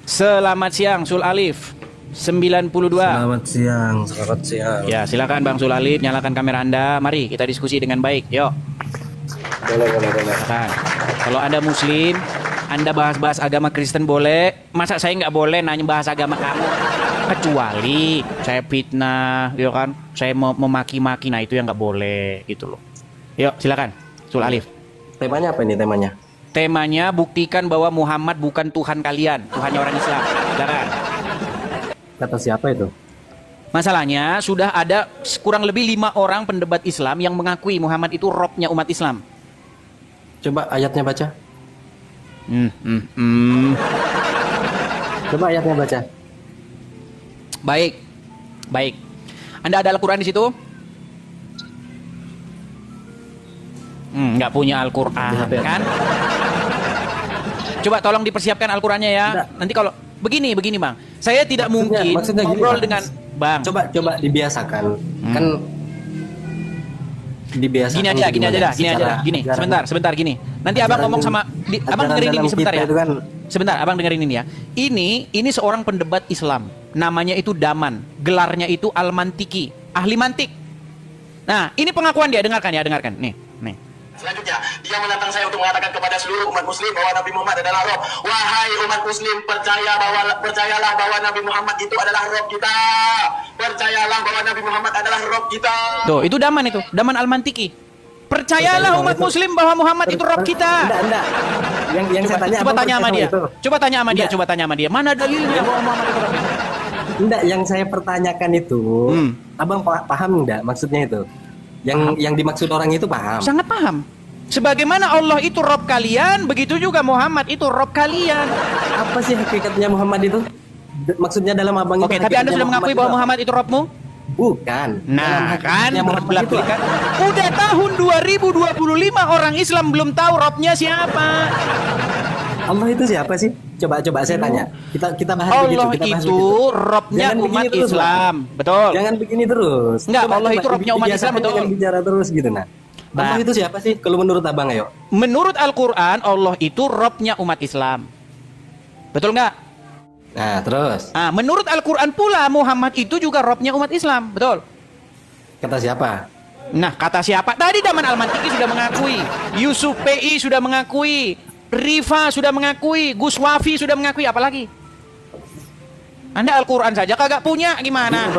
S2: Selamat siang Sul Alif 92.
S7: Selamat siang.
S2: Ya, silakan Bang Sul Alif, nyalakan kamera Anda. Mari kita diskusi dengan baik. Yuk.
S7: Boleh.
S2: Silakan. Kalau Anda muslim, Anda bahas-bahas agama Kristen boleh. Masa saya nggak boleh nanya bahas agama kamu? Kecuali saya fitnah, ya kan? Saya memaki-maki, nah itu yang nggak boleh gitu loh. Yuk, silakan Sul Alif.
S7: Temanya apa ini temanya?
S2: Temanya buktikan bahwa Muhammad bukan Tuhan kalian, Tuhannya orang Islam. Silakan.
S7: Kata siapa itu?
S2: Masalahnya sudah ada kurang lebih 5 orang pendebat Islam yang mengakui Muhammad itu robnya umat Islam.
S7: Coba ayatnya baca. Coba ayatnya baca.
S2: Baik. Anda ada Al-Quran di situ? Nggak punya Al-Quran kan? Coba tolong dipersiapkan Al-Qurannya ya.
S7: Enggak.
S2: Nanti kalau begini Bang, saya tidak mungkin
S7: maksudnya
S2: ngobrol
S7: gini,
S2: dengan Bang.
S7: Coba dibiasakan. Kan dibiasakan.
S2: Gini aja dah. Sebentar gini. Nanti Abang ngomong sama Abang dengerin ini sebentar ya.
S7: Kan,
S2: Sebentar, Abang dengerin ini ya. Ini seorang pendebat Islam. Namanya itu Daman. Gelarnya itu Al-Mantiki, ahli mantik. Nah, ini pengakuan dia, dengarkan. Nih.
S4: Selanjutnya, dia menantang saya untuk mengatakan kepada seluruh umat muslim bahwa Nabi Muhammad adalah Rob. Wahai umat muslim, percayalah bahwa Nabi Muhammad itu adalah Rob kita. Percayalah bahwa Nabi Muhammad adalah Rob kita.
S2: Tuh, itu Daman Al-Mantiki. Percayalah umat muslim bahwa Muhammad itu Rob kita.
S7: Enggak. Yang saya tanya
S2: Coba tanya sama dia. Mana dalilnya bahwa Muhammad itu Rob?
S7: Enggak, yang saya pertanyakan itu, Abang paham enggak maksudnya itu? Yang dimaksud orang itu paham?
S2: Sangat paham. Sebagaimana Allah itu Rob kalian, begitu juga Muhammad itu Rob kalian.
S7: Apa sih hakikatnya Muhammad itu? Maksudnya dalam abang
S2: Oke,
S7: itu.
S2: tapi Anda sudah mengakui bahwa Muhammad itu Robmu?
S7: Bukan.
S2: Nah, kan
S7: Muhammad itu
S2: kan. Udah tahun 2025 orang Islam belum tahu Robnya siapa.
S7: Allah itu siapa sih? Coba saya tanya. Kita bahas
S2: Allah
S7: begitu, kita bahas
S2: itu
S7: begitu.
S2: Robnya
S7: Jangan
S2: umat
S7: begini terus,
S2: Islam. Betul.
S7: Jangan begini terus.
S2: Enggak, Allah itu Robnya umat Islam, betul.
S7: Jangan bicara terus gitu nah. Allah itu siapa sih? Kalau menurut Abang ayo.
S2: Menurut Al-Quran, Allah itu Robnya umat Islam. Betul nggak?
S7: Nah, terus.
S2: Menurut Al-Quran pula Muhammad itu juga Robnya umat Islam. Betul.
S7: Kata siapa?
S2: Nah, kata siapa? Tadi Daman Al-Mantiki sudah mengakui, Yusuf PI sudah mengakui, Rifa sudah mengakui, Gus Wafi sudah mengakui, apalagi? Anda Al-Quran saja kagak punya, gimana?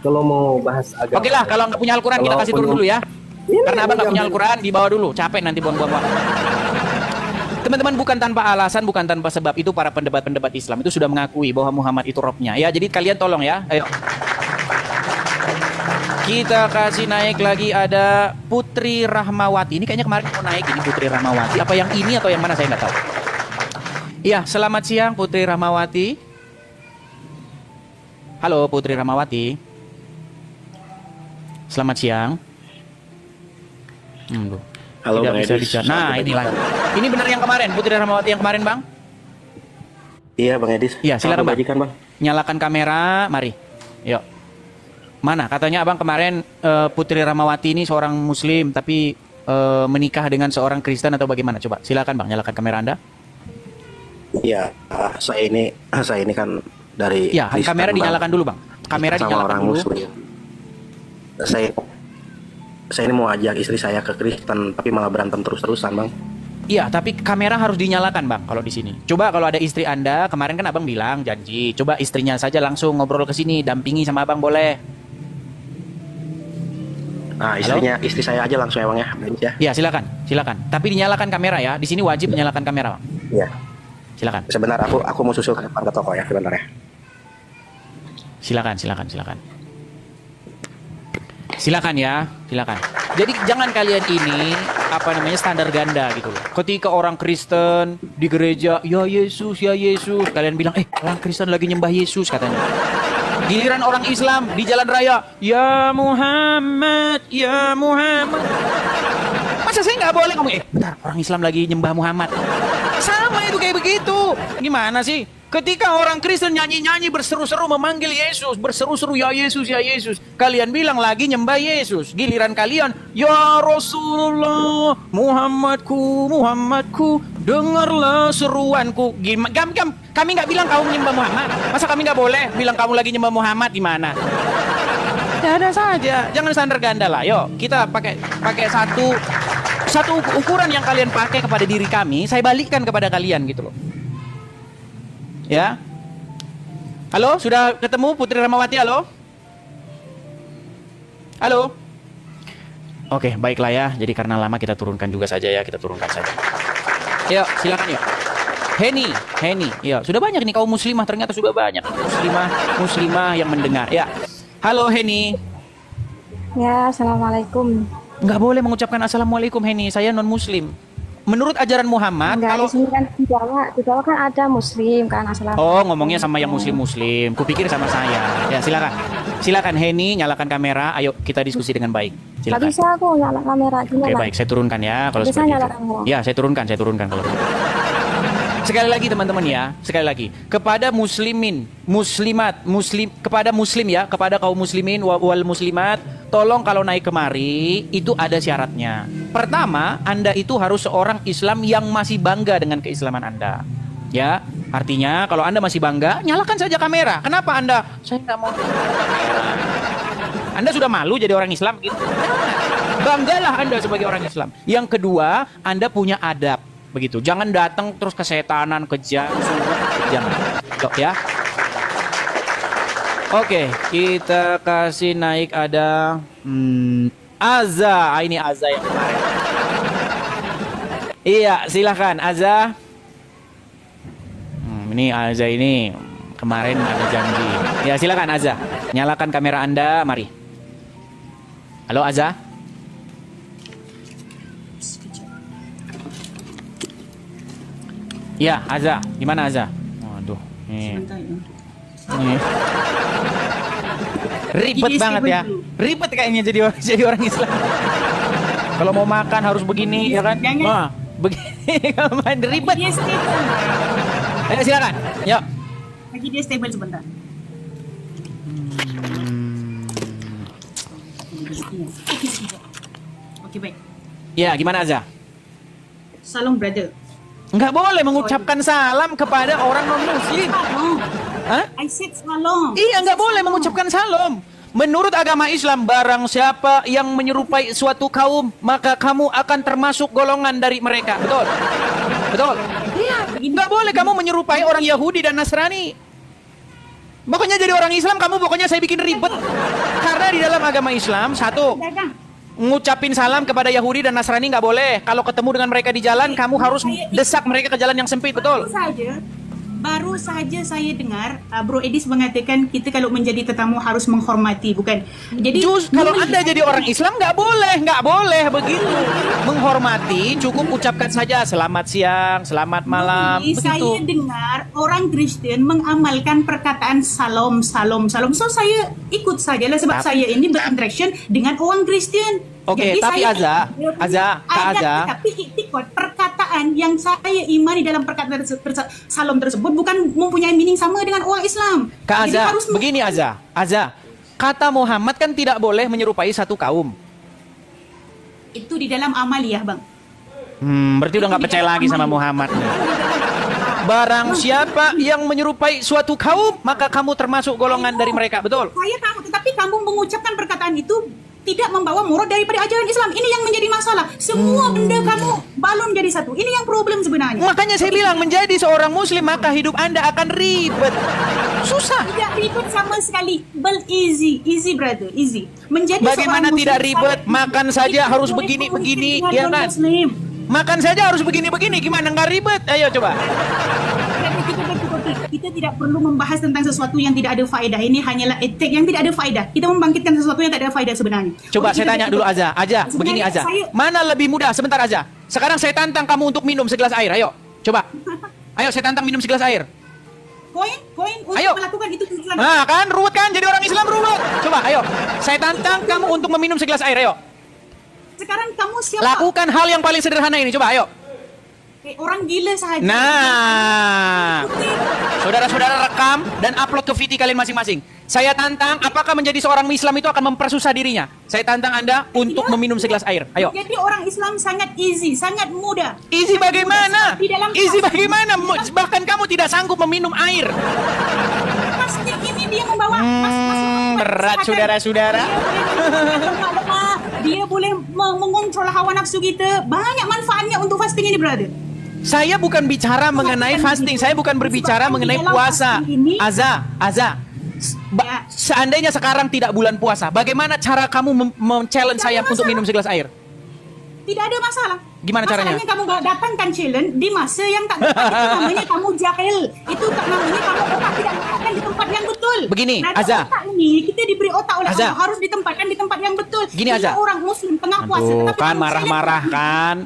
S7: Kalau mau bahas agama.
S2: Oke lah, kalau nggak punya Al-Quran kita kasih turun dulu ya. Karena abang nggak punya Al-Quran, dibawa dulu. Capek nanti buang-buang waktu. Teman-teman, bukan tanpa alasan, bukan tanpa sebab itu para pendebat-pendebat Islam itu sudah mengakui bahwa Muhammad itu Robnya. Ya, jadi kalian tolong ya, ayo. Kita kasih naik lagi ada Putri Rahmawati. Ini kayaknya kemarin mau naik ini Putri Rahmawati. Apa yang ini atau yang mana saya nggak tahu. Iya, selamat siang Putri Rahmawati. Halo Putri Rahmawati. Selamat siang.
S8: Halo
S2: Tidak
S8: Bang
S2: bisa
S8: Edis.
S2: bicara. Nah, ini lagi. Ini benar yang kemarin Putri Rahmawati yang kemarin, Bang?
S8: Iya Bang Edis.
S2: Iya, silakan Bang.
S8: Bang.
S2: Nyalakan kamera, mari. Yuk. Mana? Katanya abang kemarin Putri Rahmawati ini seorang Muslim tapi menikah dengan seorang Kristen atau bagaimana? Coba silakan Bang, nyalakan kamera Anda.
S8: Iya, saya ini kan dari.
S2: Ya,
S8: Kristen,
S2: kamera
S8: Bang.
S2: dinyalakan dulu Bang. Kamera
S8: Sama
S2: dinyalakan
S8: orang
S2: dulu.
S8: Muslim. Saya ini mau ajak istri saya ke Kristen tapi malah berantem terus-terusan Bang.
S2: Iya, tapi kamera harus dinyalakan Bang kalau di sini. Coba kalau ada istri Anda, kemarin kan abang bilang janji. Coba istrinya saja langsung ngobrol ke sini, dampingi sama abang boleh.
S8: Nah, istri saya aja langsung ya Bang ya.
S2: Ya, silakan. Tapi dinyalakan kamera ya. Di sini wajib menyalakan kamera, Bang.
S8: Iya.
S2: Silakan.
S8: Sebentar aku mau susul ke depan ke toko ya, sebentar ya.
S2: Silakan ya, silakan. Jadi jangan kalian ini standar ganda gitu loh. Ketika orang Kristen di gereja, ya Yesus, kalian bilang, orang Kristen lagi nyembah Yesus katanya. Giliran orang Islam di jalan raya, ya Muhammad. Masa saya nggak boleh ngomong, bentar, orang Islam lagi nyembah Muhammad. Sama itu kayak begitu. Gimana sih? Ketika orang Kristen nyanyi-nyanyi berseru-seru memanggil Yesus, berseru-seru ya Yesus, kalian bilang lagi nyembah Yesus. Giliran kalian, ya Rasulullah, Muhammadku, dengarlah seruanku. Kami nggak bilang kamu menyembah Muhammad. Masa kami nggak boleh bilang kamu lagi nyembah Muhammad di mana? Ya ada saja, jangan standar ganda lah. Yuk, kita pakai satu ukuran yang kalian pakai kepada diri kami, saya balikkan kepada kalian gitu loh. Ya. Halo, sudah ketemu Putri Rahmawati? Halo? Oke, baiklah ya. Jadi karena lama kita turunkan juga saja ya, kita turunkan saja. Yuk, silakan yuk. Heni. Ya, sudah banyak nih kaum muslimah, ternyata sudah banyak muslimah yang mendengar. Ya. Halo Heni.
S9: Ya, assalamualaikum.
S2: Nggak boleh mengucapkan assalamualaikum Heni, saya non muslim. Menurut ajaran Muhammad,
S9: enggak,
S2: kalau
S9: di sini kan di Jawa kan ada muslim kan assalamualaikum.
S2: Oh, ngomongnya sama yang muslim. Kupikir sama saya. Ya, silakan Heni, nyalakan kamera. Ayo kita diskusi dengan baik. Silakan.
S9: Nggak bisa aku nyalakan kamera gimana?
S2: Oke, baik, saya turunkan ya kalau
S9: bisa
S2: seperti
S9: nyalakan
S2: itu.
S9: kamera.
S2: Ya, saya turunkan kalau begitu. Sekali lagi teman-teman ya, kepada kepada muslim ya, kepada kaum muslimin wal muslimat, tolong kalau naik kemari itu ada syaratnya. Pertama, Anda itu harus seorang Islam yang masih bangga dengan keislaman Anda. Ya, artinya kalau Anda masih bangga, nyalakan saja kamera. Kenapa Anda? Saya nggak mau kamera. Anda sudah malu jadi orang Islam gitu. Banggalah Anda sebagai orang Islam. Yang kedua, Anda punya adab. Begitu, jangan datang terus kesetanan, kejam, jangan. Loh, ya. Oke, kita kasih naik ada Aza. Ini Aza yang kemarin. Iya, silahkan Aza. Ini Aza ini kemarin ada janji. Ya, silakan Aza. Nyalakan kamera Anda, mari. Halo Aza. Ya, Aza. Gimana Aza? Waduh. Ribet banget ya. Ribet kayaknya jadi orang Islam. Kalau mau makan harus begini ya kan? Wah, begini. Kalau main ribet.
S10: Dia stable.
S2: Ayo silakan. Yuk.
S10: Bagi dia stable sebentar. Oke, baik.
S2: Ya, gimana Aza?
S10: Salam brother.
S2: Nggak boleh mengucapkan salam kepada orang non-muslim. Hah?
S10: I said salam.
S2: Iya, nggak boleh mengucapkan salam. Menurut agama Islam, barang siapa yang menyerupai suatu kaum, maka kamu akan termasuk golongan dari mereka. Betul? Betul? Iya. Nggak boleh kamu menyerupai orang Yahudi dan Nasrani. Pokoknya jadi orang Islam, kamu pokoknya saya bikin ribet. Karena di dalam agama Islam, satu, ngucapin salam kepada Yahudi dan Nasrani nggak boleh. Kalau ketemu dengan mereka di jalan, kamu harus desak mereka ke jalan yang sempit. Betul?
S10: Baru saja saya dengar Bro Edis mengatakan kita kalau menjadi tetamu harus menghormati, bukan? Jadi
S2: kalau Anda jadi orang Islam nggak boleh begitu. Menghormati cukup ucapkan saja selamat siang, selamat malam. Begitu.
S10: Saya dengar orang Kristen mengamalkan perkataan salam. So saya ikut saja lah sebab saya ini berinteraction dengan orang Kristen.
S2: Oke, tapi Aza,
S10: tapi iktikad perkataan yang saya imani dalam perkataan salam tersebut bukan mempunyai meaning sama dengan orang Islam.
S2: Kak Aza, begini Aza, kata Muhammad kan tidak boleh menyerupai satu kaum.
S10: Itu di dalam amaliyah, Bang.
S2: Berarti udah nggak percaya lagi sama Muhammad. Barang siapa yang menyerupai suatu kaum, maka kamu termasuk golongan dari mereka, betul?
S10: Saya tahu, tetapi kamu mengucapkan perkataan itu tidak membawa murid daripada ajaran Islam. Ini yang menjadi masalah. Semua benda kamu balon jadi satu. Ini yang problem sebenarnya.
S2: Makanya saya bilang menjadi seorang muslim maka hidup Anda akan ribet. Susah.
S10: Tidak ribet sama sekali. Easy brother, easy. Menjadi
S2: bagaimana tidak ribet? Makan saja harus begini-begini, ya kan? Makan saja harus begini-begini. Gimana nggak ribet? Ayo coba.
S10: Kita tidak perlu membahas tentang sesuatu yang tidak ada faedah. Ini hanyalah etik yang tidak ada faedah. Kita membangkitkan sesuatu yang tak ada faedah sebenarnya.
S2: Coba saya tanya dulu Aza. Begini Aza. Mana lebih mudah? Sebentar Aza. Sekarang saya tantang kamu untuk minum segelas air. Ayo, coba. Ayo saya tantang minum segelas air.
S10: Koin untuk melakukan itu tujuan.
S2: Nah kan, ruwet kan? Jadi orang Islam ruwet. Coba, ayo. Saya tantang kamu untuk meminum segelas air. Ayo.
S10: Sekarang kamu siapa?
S2: Lakukan hal yang paling sederhana ini. Coba, ayo.
S10: Orang gila sahaja.
S2: Nah, saudara-saudara rekam dan upload ke VT kalian masing-masing. Saya tantang, apakah menjadi seorang Islam itu akan mempersusah dirinya? Saya tantang Anda untuk meminum segelas air. Ayo.
S10: Jadi orang Islam sangat easy, sangat mudah.
S2: Easy bagaimana? Easy bagaimana? Bahkan kamu tidak sanggup meminum air.
S10: Pasti ini dia membawa
S2: berat saudara-saudara.
S10: Dia boleh mengontrol hawa nafsu kita. Banyak manfaatnya untuk fasting ini, brother.
S2: Saya bukan bicara mengenai fasting, saya bukan berbicara mengenai puasa. Aza, seandainya sekarang tidak bulan puasa, bagaimana cara kamu men-challenge saya untuk minum segelas air?
S10: Tidak ada masalah.
S2: Gimana caranya?
S10: Masalahnya kamu datangkan challenge di masa yang tak tepat. Itu namanya kamu jahil. Itu namanya kamu otak tidak ditempatkan di tempat yang betul.
S2: Begini,
S10: nah,
S2: Aza.
S10: Otak ini kita diberi otak oleh Allah, harus ditempatkan di tempat yang betul.
S2: Gini Aza.
S10: Orang Muslim tengah puasa.
S2: Kan marah-marah kan?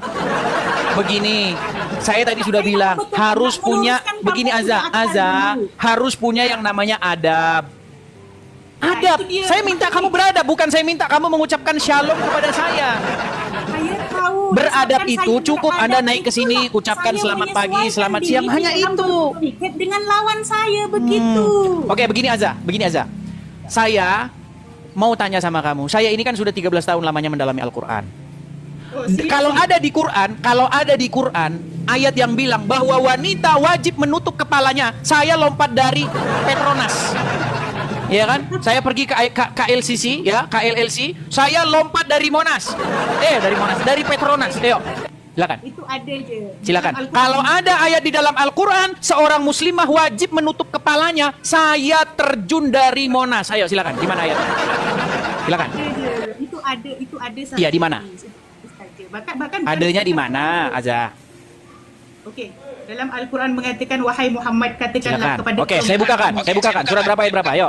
S2: Begini, saya tadi sudah bilang harus punya. Begini Aza, harus punya yang namanya adab. Adab. Saya minta kamu beradab, bukan saya minta kamu mengucapkan shalom kepada saya. Beradab itu cukup Anda naik ke sini, ucapkan selamat pagi, selamat siang, hanya itu.
S10: Dengan lawan saya begitu.
S2: Oke, begini Aza. Saya mau tanya sama kamu. Saya ini kan sudah 13 tahun lamanya mendalami Al-Quran. Kalau ada di Quran ayat yang bilang bahwa wanita wajib menutup kepalanya, saya lompat dari Petronas. Ya kan? Saya pergi ke KLCC, ya, KLLC. Saya lompat dari Monas. Dari Petronas. Ayo, silakan.
S10: Itu ada aja.
S2: Silakan. Kalau ada ayat di dalam Al-Quran, seorang muslimah wajib menutup kepalanya. Saya terjun dari Monas. Ayo, silakan. Di mana ayat? Silakan.
S10: Itu ada.
S2: Iya, di mana?
S10: Bahkan
S2: adanya di mana, Aza?
S10: Oke. Dalam Al-Quran mengatakan, wahai Muhammad, katakanlah kepada.
S2: Oke, saya bukakan. Surat berapa ayat berapa? Ayo.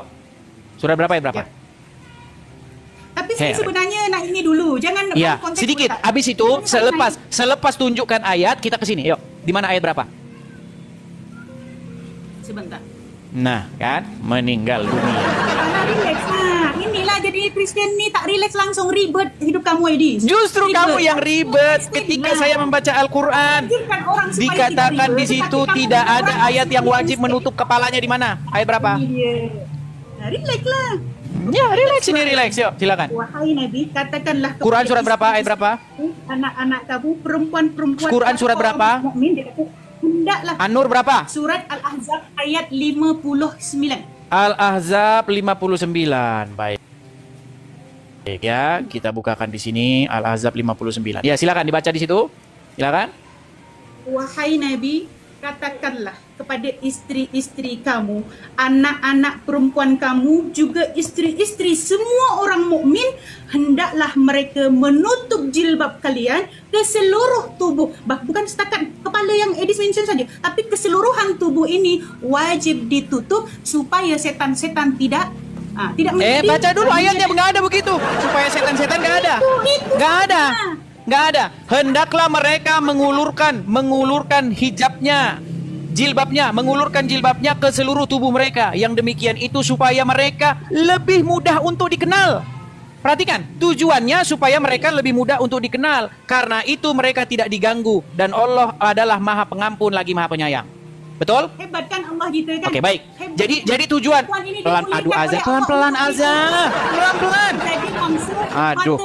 S2: Surat berapa ayat berapa?
S10: Ya. Tapi saya sebenarnya nak ini dulu, jangan
S2: sedikit. Habis itu selepas tunjukkan ayat, kita ke sini. Yuk. Di mana ayat berapa?
S10: Sebentar.
S2: Nah, kan meninggal dunia.
S10: Relax. Nah, inilah jadi Kristen nih tak relax langsung ribet hidup kamu Edis.
S2: Justru kamu yang ribet ketika saya membaca Al-Quran. Dikatakan di situ tidak ada ayat yang wajib menutup kepalanya di mana? Ayat berapa?
S10: Nah, relax lah.
S2: Ya, relax ini relax. Yuk, silakan.
S10: Wahai Nabi, katakanlah
S2: Quran surat berapa? Ayat berapa?
S10: Anak-anak kamu, perempuan-perempuan.
S2: Quran surat berapa?
S10: Mukmin, dia kata, hendaklah.
S2: An-Nur berapa?
S10: Surat Al-Ahzab ayat 59.
S2: Al-Ahzab 59. Baik. Baik ya, kita bukakan di sini Al-Ahzab 59. Ya, silakan dibaca di situ. Silakan.
S10: Wahai Nabi, katakanlah kepada istri-istri kamu, anak-anak perempuan kamu, juga istri-istri semua orang mukmin, hendaklah mereka menutup jilbab kalian ke seluruh tubuh. Bukan setakat kepala yang Edis mention saja, tapi keseluruhan tubuh ini wajib ditutup supaya setan-setan tidak
S2: baca dulu ayatnya, nggak ada begitu. Supaya setan-setan nggak ada. Nggak ada. Hendaklah mereka mengulurkan hijabnya, mengulurkan jilbabnya ke seluruh tubuh mereka. Yang demikian itu supaya mereka lebih mudah untuk dikenal. Perhatikan, tujuannya supaya mereka lebih mudah untuk dikenal. Karena itu mereka tidak diganggu. Dan Allah adalah Maha Pengampun lagi Maha Penyayang. Betul?
S10: Hebat kan Allah gitu kan?
S2: Oke, baik. Jadi tujuan pelan-pelan Azza. Pelan-pelan. Aduh.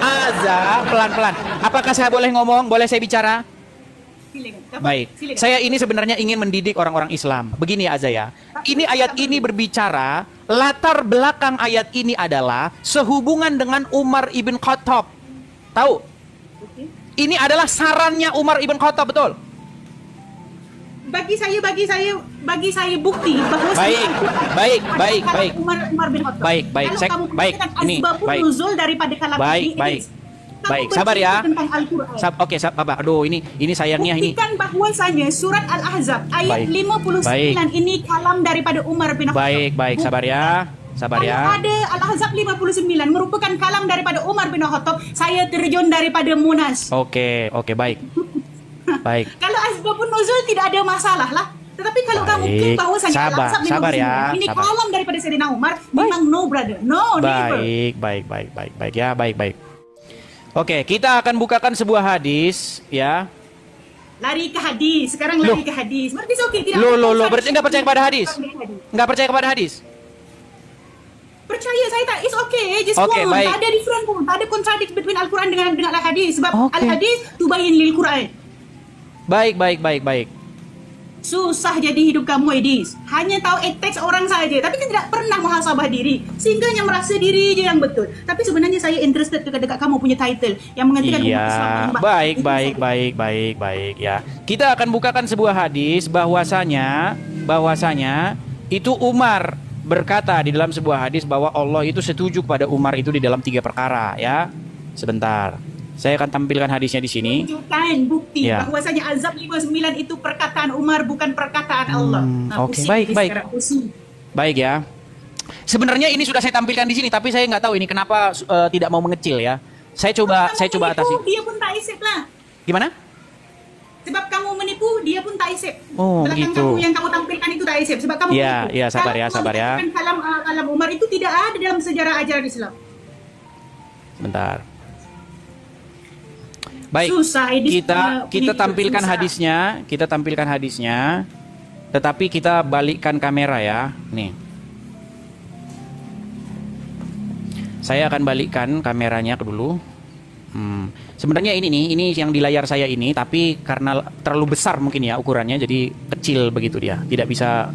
S2: Azza, pelan-pelan. Apakah saya boleh ngomong? Boleh saya bicara? Baik. Saya ini sebenarnya ingin mendidik orang-orang Islam. Begini Azza ya. Ini ayat ini berbicara, latar belakang ayat ini adalah sehubungan dengan Umar ibn Khattab. Tahu? Ini adalah sarannya Umar ibn Khattab, betul?
S10: Bagi saya bukti bahwa
S2: baik.
S10: Umar bin Khattab.
S2: Baik. Ini baik.
S10: Nuzul daripada kalam
S2: Baik, sabar ya. Oke, sabar. Aduh, ini sayangnya ini.
S10: Buktikan bahwasanya surat Al-Ahzab ayat 59 ini kalam daripada Umar bin Khattab.
S2: Baik, sabar ya.
S10: Kalau ada Al-Ahzab 59 merupakan kalam daripada Umar bin Khattab, saya terjun daripada Munas.
S2: Oke, baik. Baik.
S10: Kalau asbabun nuzul tidak ada masalah lah. Tetapi kalau kamu klaim bahwasanya
S2: sabar ya.
S10: Ini kalam daripada Sayyidina Umar, memang no brother, no neighbor.
S2: Baik ya, baik. Oke, kita akan bukakan sebuah hadis ya.
S10: Lari ke hadis, sekarang lari ke hadis. Berarti oke, tidak.
S2: Berarti enggak percaya kepada hadis? Enggak percaya kepada hadis?
S10: Percaya saya tak, it's okay, just go. Tak ada different pun, tak ada contradict between Al-Quran dengan Al-Hadis. Sebab Al-Hadis tubayin lil Quran.
S2: Baik.
S10: Susah jadi hidup kamu Edis. Hanya tahu teks orang saja, tapi tidak pernah muhasabah diri. Sehingga yang merasa diri je yang betul. Tapi sebenarnya saya interested dekat kamu punya title yang menghentikan umat Islam.
S2: Baik ya. Kita akan bukakan sebuah hadis bahwasanya itu Umar berkata di dalam sebuah hadis bahwa Allah itu setuju kepada Umar itu di dalam 3 perkara ya. Sebentar. Saya akan tampilkan hadisnya di sini.
S10: Tunjukkan bukti bahwasanya Azab 59 itu perkataan Umar, bukan perkataan Allah.
S2: Oke, baik. Baik ya. Sebenarnya ini sudah saya tampilkan di sini, tapi saya nggak tahu ini kenapa tidak mau mengecil ya. Saya coba atasi.
S10: Dia pun tak isep lah.
S2: Gimana?
S10: Sebab kamu menipu, dia pun tak isep.
S2: Oh,
S10: belakang
S2: gitu.
S10: kamu yang kamu tampilkan itu tak isep. Sebab kamu menipu.
S2: Iya, sabar ya.
S10: Kalam Umar itu tidak ada dalam sejarah ajaran Islam.
S2: Sebentar. Baik, kita tampilkan hadisnya, tetapi kita balikkan kamera ya. Nih, saya akan balikkan kameranya dulu. Sebenarnya ini yang di layar saya ini, tapi karena terlalu besar mungkin ya ukurannya, jadi kecil begitu dia, tidak bisa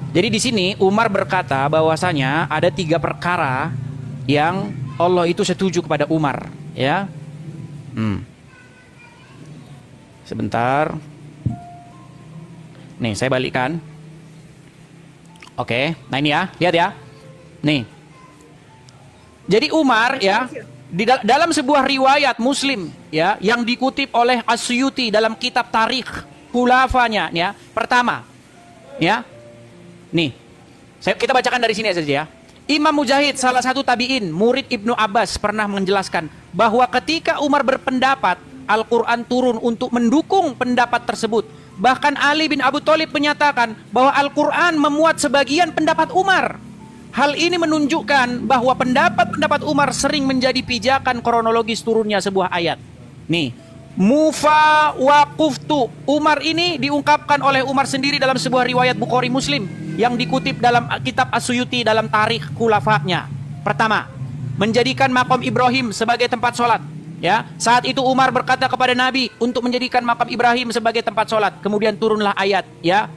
S2: Jadi di sini Umar berkata bahwasanya ada 3 perkara yang Allah itu setuju kepada Umar, ya. Sebentar. Nih, saya balikkan. Oke, nah ini ya, lihat ya. Nih. Jadi Umar ya, dalam sebuah riwayat Muslim ya, yang dikutip oleh As-Suyuti dalam kitab Tarikh Khulafanya ya. Pertama, ya. Nih. Kita bacakan dari sini saja ya. Imam Mujahid, salah satu tabi'in, murid Ibnu Abbas, pernah menjelaskan bahwa ketika Umar berpendapat Al-Quran turun untuk mendukung pendapat tersebut, Bahkan Ali bin Abu Thalib menyatakan bahwa Al-Quran memuat sebagian pendapat Umar. Hal ini menunjukkan bahwa pendapat-pendapat Umar sering menjadi pijakan kronologis turunnya sebuah ayat. Nih, mufa waquftu. Umar ini diungkapkan oleh Umar sendiri dalam sebuah riwayat Bukhari Muslim yang dikutip dalam kitab As-Suyuti dalam tarikh khulafa'nya. Pertama, menjadikan makom Ibrahim sebagai tempat sholat. Ya, saat itu Umar berkata kepada Nabi untuk menjadikan makam Ibrahim sebagai tempat sholat. Kemudian turunlah ayat, ya,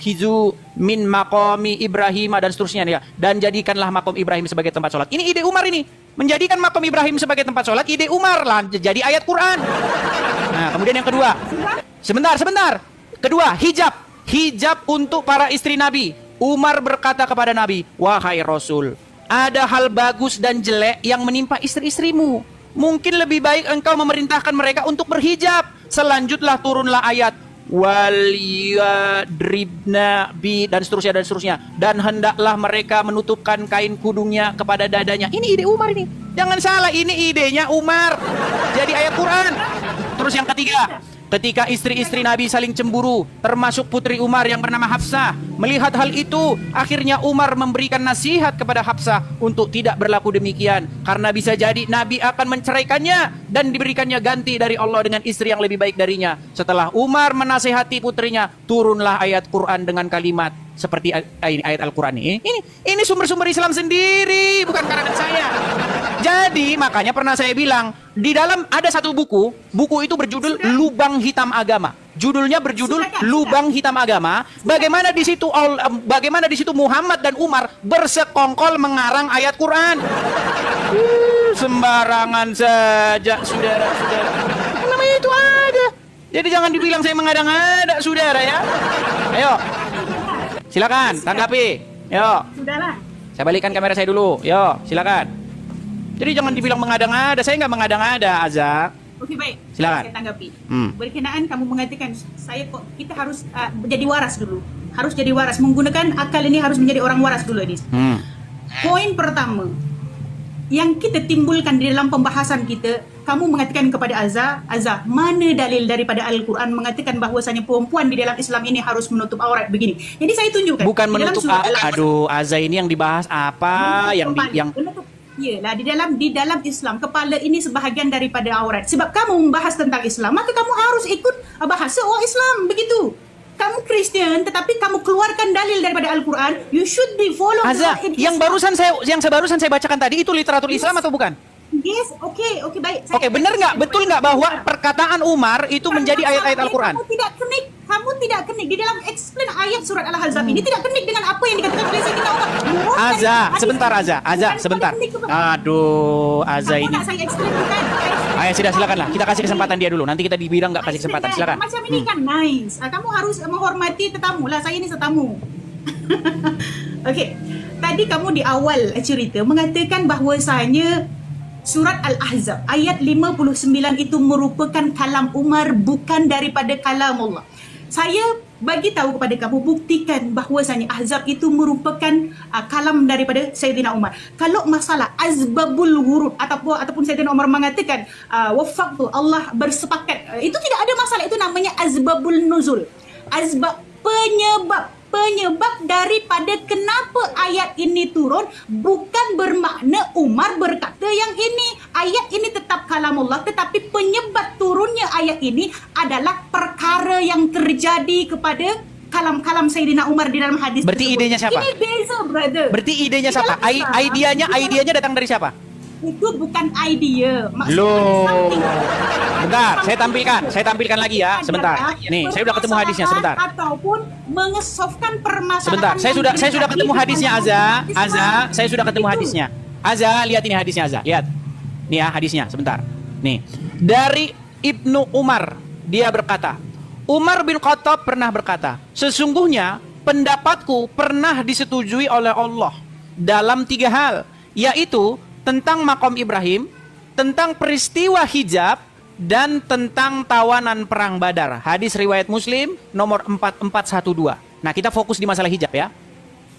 S2: hizu min maqami Ibrahim dan seterusnya ya. Dan jadikanlah makom Ibrahim sebagai tempat sholat. Ini ide Umar ini. Menjadikan makom Ibrahim sebagai tempat sholat, ide Umar lah, jadi ayat Quran. Nah, kemudian yang kedua. Sebentar. Kedua, hijab. Hijab untuk para istri Nabi. Umar berkata kepada Nabi, wahai Rasul, ada hal bagus dan jelek yang menimpa istri-istrimu. Mungkin lebih baik engkau memerintahkan mereka untuk berhijab. Selanjutlah turunlah ayat waliyadribna bi dan seterusnya, dan hendaklah mereka menutupkan kain kudungnya kepada dadanya. Ini ide Umar ini, jangan salah, ini idenya Umar jadi ayat Quran. Terus yang ketiga, ketika istri-istri Nabi saling cemburu, termasuk putri Umar yang bernama Hafsah. Melihat hal itu, akhirnya Umar memberikan nasihat kepada Hafsah untuk tidak berlaku demikian, karena bisa jadi Nabi akan menceraikannya dan diberikannya ganti dari Allah dengan istri yang lebih baik darinya. Setelah Umar menasihati putrinya, turunlah ayat Quran dengan kalimat seperti ayat Al-Quran ini. Ini sumber-sumber Islam sendiri, bukan karangan saya. Jadi makanya pernah saya bilang, di dalam ada satu buku itu berjudul Lubang Hitam Agama. Judulnya berjudul Lubang Hitam Agama. Bagaimana di situ Muhammad dan Umar bersekongkol mengarang ayat Quran. Sembarangan saja, saudara-saudara. Namanya itu ada. Jadi jangan dibilang saya mengada-ngada, saudara ya. Ayo. Silakan, tanggapi. Yo.
S10: Sudahlah.
S2: Saya balikkan kamera saya dulu. Yo, silakan. Jadi jangan dibilang mengada-ngada. Saya nggak mengada-ngada, Azza.
S10: Oke, baik.
S2: Silakan.
S10: Saya tanggapi. Berkenaan kamu mengatakan kita harus menjadi waras dulu. Harus jadi waras. Menggunakan akal ini harus menjadi orang waras dulu, Adis. Poin pertama yang kita timbulkan di dalam pembahasan kita, kamu mengatakan kepada Azza, mana dalil daripada Al-Quran mengatakan bahwasanya perempuan di dalam Islam ini harus menutup aurat begini. Jadi saya tunjukkan.
S2: Bukan menutup aduh, Azza ini yang dibahas apa?
S10: Iyalah, di dalam Islam kepala ini sebahagian daripada aurat. Sebab kamu membahas tentang Islam, maka kamu harus ikut bahasa orang Islam, begitu. Kamu Kristen, tetapi kamu keluarkan dalil daripada Al-Quran. You should be follow.
S2: Azza, yang barusan saya bacakan tadi itu literatur Islam atau bukan?
S10: Yes, oke, baik.
S2: Oke, benar nggak? Betul nggak bahwa perkataan Umar itu menjadi ayat-ayat Al-Quran?
S10: Kamu tidak kenik di dalam explain ayat surat Al-Ahzab ini, tidak kenik dengan apa yang dikatakan oleh Sayyidina Umar.
S2: Azza, sebentar. Aduh, Azza ini.
S10: Saya explain bukan.
S2: Ayo, silakanlah. Kita kasih kesempatan dia dulu. Nanti kita dibilang nggak kasih kesempatan. Silakan.
S10: Macam ini kan nice. Kamu harus menghormati tetamu lah. Saya ini tetamu. Oke. Tadi kamu di awal cerita mengatakan bahwasanya surat Al-Ahzab ayat 59 itu merupakan kalam Umar, bukan daripada kalam Allah. Saya bagi tahu kepada kamu, buktikan bahwasanya Ahzab itu merupakan kalam daripada Sayyidina Umar. Kalau masalah azbabul wurud ataupun Sayyidina Umar mengatakan wafaqtu, Allah bersepakat, itu tidak ada masalah. Itu namanya azbabul nuzul. Azbab penyebab daripada kenapa ayat ini turun bukan bermakna Umar berkata yang ini. Ayat ini tetap kalamullah, tetapi penyebab turunnya ayat ini adalah perkara yang terjadi kepada kalam-kalam Sayyidina Umar di dalam hadis.
S2: Berarti idenya siapa?
S10: Ini beza, brother.
S2: Berarti idenya siapa? Idenya datang dari siapa?
S10: Itu bukan idea.
S2: Loh. Bentar, saya tampilkan lagi ya, sebentar. Nih, saya sudah ketemu hadisnya, sebentar.
S10: Ataupun mengesofkan
S2: Sebentar,
S10: permasalahan.
S2: saya sudah ketemu hadisnya, Azza, saya sudah ketemu hadisnya. Azza, lihat ini hadisnya, Azza, lihat. Nih ya hadisnya, sebentar. Nih, dari Ibnu Umar, dia berkata, Umar bin Khattab pernah berkata, sesungguhnya pendapatku pernah disetujui oleh Allah dalam 3 hal, yaitu tentang makom Ibrahim, tentang peristiwa hijab, dan tentang tawanan perang Badar. Hadis riwayat Muslim nomor 4412. Nah, kita fokus di masalah hijab ya.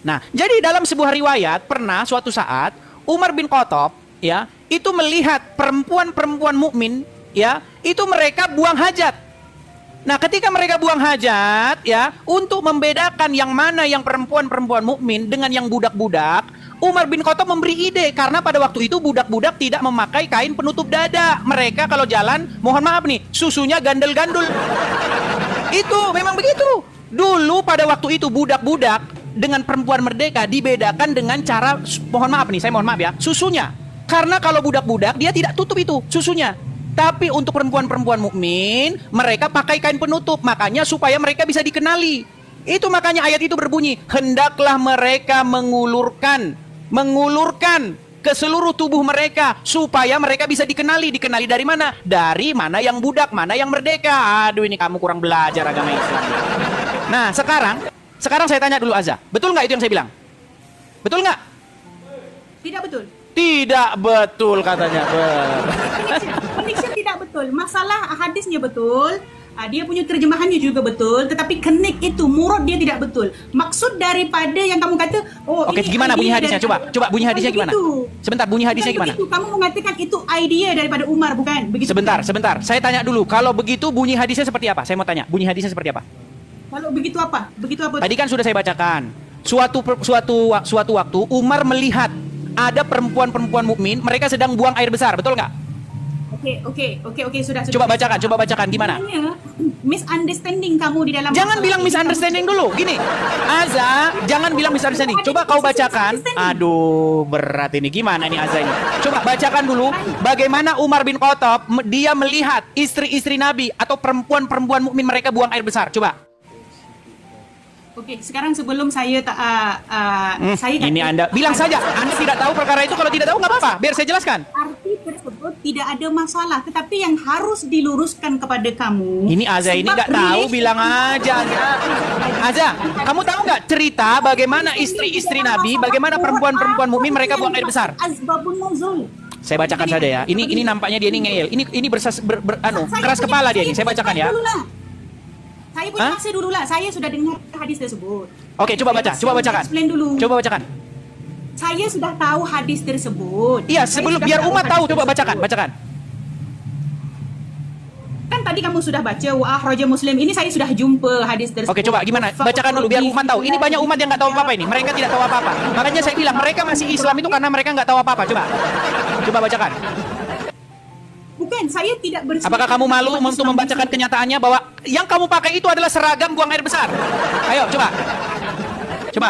S2: Nah, jadi dalam sebuah riwayat pernah suatu saat Umar bin Khattab ya, itu melihat perempuan-perempuan mukmin ya, itu mereka buang hajat. Nah, ketika mereka buang hajat, ya, untuk membedakan yang mana yang perempuan-perempuan mukmin dengan yang budak-budak, Umar bin Khattab memberi ide karena pada waktu itu budak-budak tidak memakai kain penutup dada. Mereka kalau jalan, mohon maaf nih, susunya gandul-gandul. Itu memang begitu. Dulu pada waktu itu budak-budak dengan perempuan merdeka dibedakan dengan cara, mohon maaf nih, saya mohon maaf ya, susunya. Karena kalau budak-budak dia tidak tutup itu susunya. Tapi untuk perempuan-perempuan mukmin, mereka pakai kain penutup, makanya supaya mereka bisa dikenali. Itu makanya ayat itu berbunyi, hendaklah mereka mengulurkan ke seluruh tubuh mereka supaya mereka bisa dikenali. Dikenali dari mana? Dari mana yang budak, mana yang merdeka. Aduh, ini kamu kurang belajar agama Islam. Nah, sekarang saya tanya dulu Aza, betul nggak itu yang saya bilang? Betul nggak?
S10: Tidak betul.
S2: Tidak betul katanya.
S10: Connection tidak betul. Masalah hadisnya betul. Dia punya terjemahannya juga betul. Tetapi connect itu, murad dia tidak betul. Maksud daripada yang kamu kata, oh
S2: oke,
S10: ini
S2: gimana bunyi hadisnya? Coba bunyi hadisnya gimana?
S10: Begitu.
S2: Sebentar, bunyi hadisnya gimana?
S10: Begitu. Kamu mengatakan itu idea daripada Umar, bukan? Begitu.
S2: Sebentar. Saya tanya dulu. Kalau begitu bunyi hadisnya seperti apa? Saya mau tanya. Bunyi hadisnya seperti apa?
S10: Kalau begitu apa? Begitu apa?
S2: Tadi kan sudah saya bacakan. Suatu waktu Umar melihat ada perempuan-perempuan mukmin, mereka sedang buang air besar, betul nggak?
S10: Oke, sudah.
S2: Coba bacakan gimana?
S10: Misunderstanding kamu di dalam.
S2: Jangan bilang misunderstanding dulu. Gini, Aza, jangan bilang misunderstanding. Coba kau bacakan. Aduh, berat ini. Gimana nih Aza ini? Coba bacakan dulu bagaimana Umar bin Khattab dia melihat istri-istri Nabi atau perempuan-perempuan mukmin mereka buang air besar. Coba.
S10: Oke, sekarang sebelum saya saya
S2: ini Anda bilang saja Anda tidak tahu perkara itu. Kalau tidak tahu nggak apa-apa, biar saya jelaskan.
S10: Arti tersebut tidak ada masalah, tetapi yang harus diluruskan kepada kamu.
S2: Ini Aza ini nggak tahu, bilang aja. Aza, kamu tahu nggak cerita bagaimana istri-istri Nabi, bagaimana perempuan-perempuan mukmin mereka buang air besar?
S10: Asbabun nuzul.
S2: Saya bacakan saja ya. Ini nampaknya dia ini ngeyel. Ini keras kepala dia ini. Saya bacakan ya.
S10: Saya punya maksud dulu lah. Saya sudah dengar hadis tersebut.
S2: Oke, coba bacakan.
S10: Explain dulu.
S2: Coba bacakan.
S10: Saya sudah tahu hadis tersebut.
S2: Iya, sebelum biar umat tahu, coba bacakan.
S10: Kan tadi kamu sudah baca Raja Muslim. Ini saya sudah jumpa hadis tersebut.
S2: Oke, coba gimana? Bacakan dulu biar umat tahu. Ini banyak umat yang nggak tahu apa-apa ini. Mereka tidak tahu apa-apa. Makanya saya bilang mereka masih Islam itu karena mereka nggak tahu apa-apa. Coba bacakan.
S10: Bukan, saya tidak bersedia.
S2: Apakah kamu malu untuk membacakan kenyataannya bahwa yang kamu pakai itu adalah seragam buang air besar? Ayo, coba.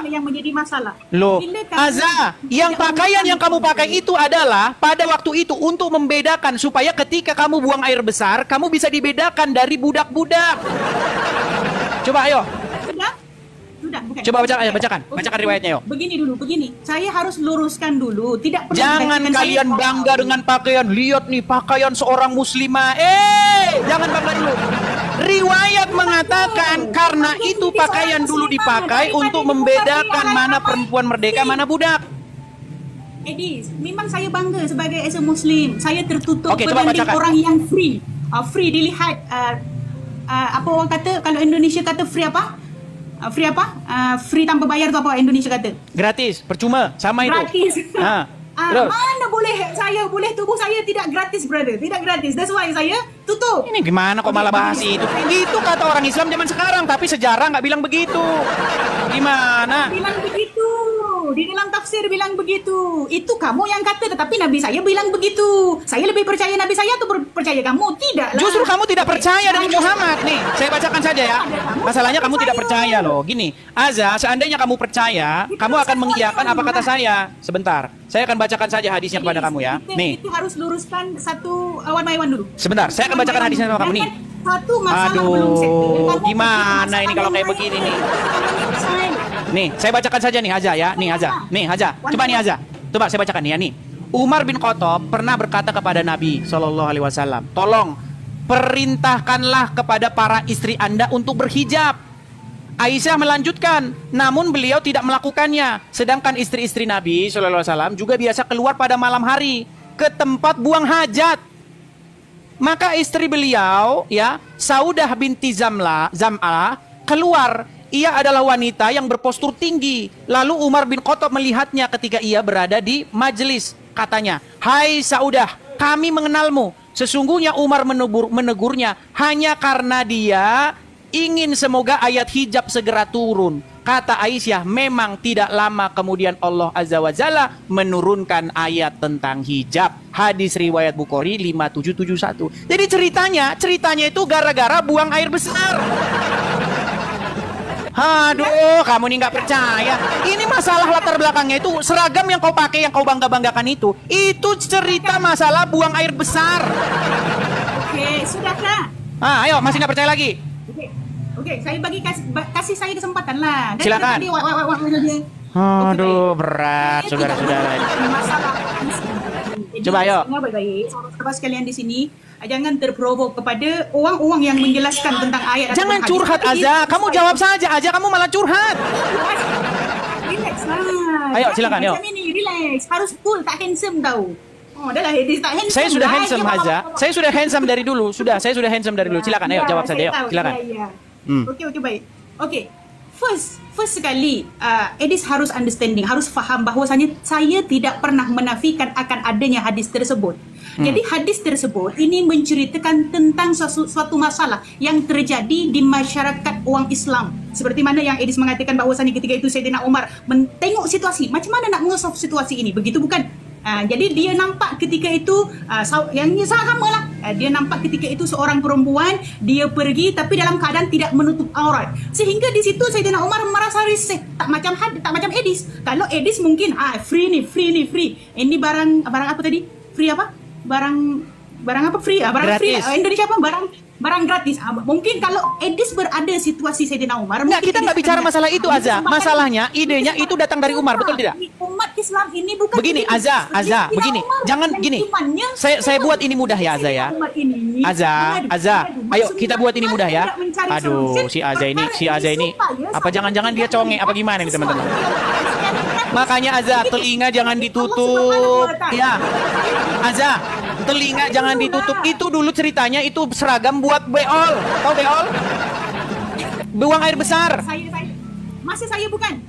S10: Yang menjadi masalah.
S2: Loh, Aza, yang pakaian yang kamu pakai itu adalah pada waktu itu untuk membedakan supaya ketika kamu buang air besar, kamu bisa dibedakan dari budak-budak. Coba, ayo.
S10: Sudah, bukan.
S2: Coba bacakan riwayatnya, yuk.
S10: Begini. Saya harus luruskan dulu. Tidak perlu.
S2: Jangan kalian bangga dengan pakaian. Lihat nih pakaian seorang muslimah. Jangan bangga dulu. Riwayat mengatakan karena itu pakaian dulu dipakai untuk membedakan mana perempuan merdeka, mana budak.
S10: Edis, memang saya bangga sebagai muslim. Saya tertutup
S2: berbanding
S10: orang yang free. Free dilihat. Apa orang kata, kalau Indonesia kata free apa? Free apa? Free tanpa bayar tu apa Indonesia kata?
S2: Gratis, percuma, sama itu.
S10: Gratis. Mana boleh tubuh saya tidak gratis, brother. Tidak gratis. That's why saya tutup.
S2: Ini gimana kok malah bahas itu? Itu kata orang Islam zaman sekarang, tapi sejarah nggak bilang begitu. Gimana?
S10: Bilang begitu. Di dalam tafsir bilang begitu. Itu kamu yang kata, tetapi Nabi saya bilang begitu. Saya lebih percaya Nabi saya atau percaya kamu? Tidak lah.
S2: Justru kamu tidak percaya dengan Muhammad. Nih, saya bacakan saja ya. Masalahnya kamu tidak percaya loh. Gini, Aza, seandainya kamu percaya, kamu akan mengiyakan apa kata saya. Sebentar, saya akan bacakan saja hadisnya kepada kamu ya. Nih.
S10: Itu harus luruskan satu one by one dulu.
S2: Sebentar, saya akan bacakan hadisnya sama kamu nih.
S10: Satu masalah belum settle.
S2: Gimana ini kalau kayak begini nih? Nih, saya bacakan saja nih Aza ya. Nih Aza. Coba nih Aza. Coba saya bacakan nih ya nih. Umar bin Khattab pernah berkata kepada Nabi SAW, tolong perintahkanlah kepada para istri Anda untuk berhijab. Aisyah melanjutkan, namun beliau tidak melakukannya. Sedangkan istri-istri Nabi SAW juga biasa keluar pada malam hari ke tempat buang hajat. Maka istri beliau, ya, Saudah binti Zam'ah keluar. Ia adalah wanita yang berpostur tinggi. Lalu Umar bin Khattab melihatnya ketika ia berada di majelis. Katanya, "Hai Saudah, kami mengenalmu. Sesungguhnya Umar menegurnya hanya karena dia ingin semoga ayat hijab segera turun. Kata Aisyah, memang tidak lama kemudian Allah Azza wa Jalla menurunkan ayat tentang hijab. Hadis riwayat Bukhari 5771. Jadi ceritanya itu gara-gara buang air besar. Aduh, kamu nih nggak percaya. Ini masalah latar belakangnya itu seragam yang kau pakai, yang kau bangga-banggakan itu cerita masalah buang air besar.
S10: Oke, sudah Kak.
S2: Ayo, masih nggak percaya lagi?
S10: Oke, saya kasih saya kesempatan lah.
S2: Silakan. Aduh, berat, saudara-saudara. Coba ayo.
S10: Saudara sekalian di sini, jangan terprovok kepada uang-uang yang menjelaskan tentang ayat.
S2: Jangan curhat aja, kamu jawab saja aja, kamu malah curhat.
S10: Relax lah.
S2: Ayo, silakan, yuk.
S10: Macam ini, relax. Harus cool, tak handsome tau. Oh, dah lah, Edis tak handsome.
S2: Saya sudah handsome aja. Saya sudah handsome dari dulu. Saya sudah handsome dari dulu. Silakan, ayo jawab saja, yuk. Silakan.
S10: Oke, baik. Oke. First sekali, Edis harus understanding, harus faham bahwasanya saya tidak pernah menafikan akan adanya hadis tersebut. Jadi hadis tersebut ini menceritakan tentang suatu masalah yang terjadi di masyarakat orang Islam. Seperti mana yang Edis mengatakan bahwasanya ketika itu Sayyidina Umar mentengok situasi, macam mana nak mengesolve situasi ini, begitu bukan? Jadi dia nampak ketika itu yang sama lah. Dia nampak ketika itu seorang perempuan, dia pergi tapi dalam keadaan tidak menutup aurat. Sehingga di situ Sayyidina Umar merasa risih, tak macam Edis. Kalau Edis mungkin free nih. Ini barang apa tadi? Free apa? Barang apa free? Barang gratis. Free. Indonesia apa? Barang gratis. Mungkin kalau Edis berada situasi Sayyidina Umar,
S2: kita nggak bicara masalah itu, Azza. Masalahnya idenya itu datang dari Umar, betul tidak?
S10: Umat Islam ini bukan
S2: begini, Azza, begini. Jangan gini. Saya buat ini mudah ya, Azza ya. Azza, ayo kita buat ini mudah ya. Aduh, si Azza ini apa jangan-jangan dia conge apa gimana nih, teman-teman? Makanya Azza, telinga jangan ditutup. Ya. Azza, telinga jangan ditutup. Itu dulu ceritanya itu seragam buat beol. Tahu beol? Buang air besar.
S10: Masih saya bukan.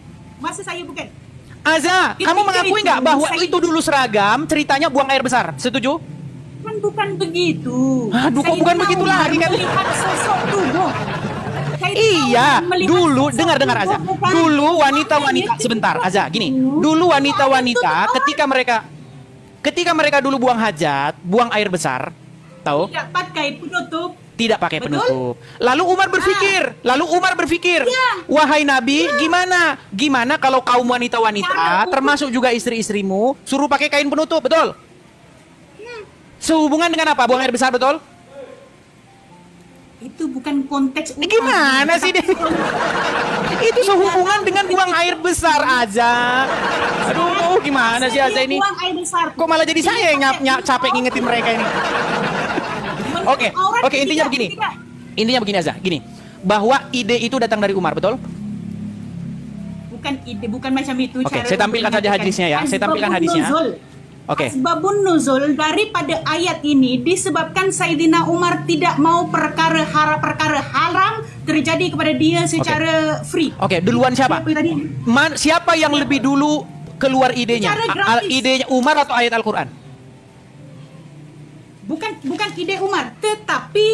S2: Azza, kamu mengakui nggak bahwa itu dulu seragam ceritanya buang air besar? Setuju?
S10: Kan bukan begitu.
S2: Aduh, kok bukan begitu lagi kan?
S10: Melihat sosok tubuh.
S2: Iya, dulu dengar Azza. Dulu wanita-wanita sebentar, Azza, gini. Dulu wanita-wanita ketika mereka dulu buang hajat, buang air besar, tahu? Tidak pakai penutup. Lalu Umar berpikir, wahai Nabi, gimana kalau kaum wanita-wanita, termasuk juga istri-istrimu, suruh pakai kain penutup, betul? Sehubungan dengan apa? Buang air besar, betul?
S10: Itu bukan konteks.
S2: Gimana sih deh? Itu sehubungan dengan buang air besar aja. Aduh, gimana sih Azza ini? Kok malah jadi saya yang capek ngingetin mereka ini? Oke, intinya begini Azza, gini. Bahwa ide itu datang dari Umar, betul?
S10: Bukan macam itu.
S2: Oke, saya tampilkan saja hadisnya ya.
S10: Asbabun nuzul daripada ayat ini disebabkan Sayyidina Umar tidak mau perkara haram terjadi kepada dia secara free.
S2: Oke, duluan siapa? Siapa yang lebih dulu keluar idenya? Idenya Umar atau ayat Al-Quran?
S10: Bukan ide Umar, tetapi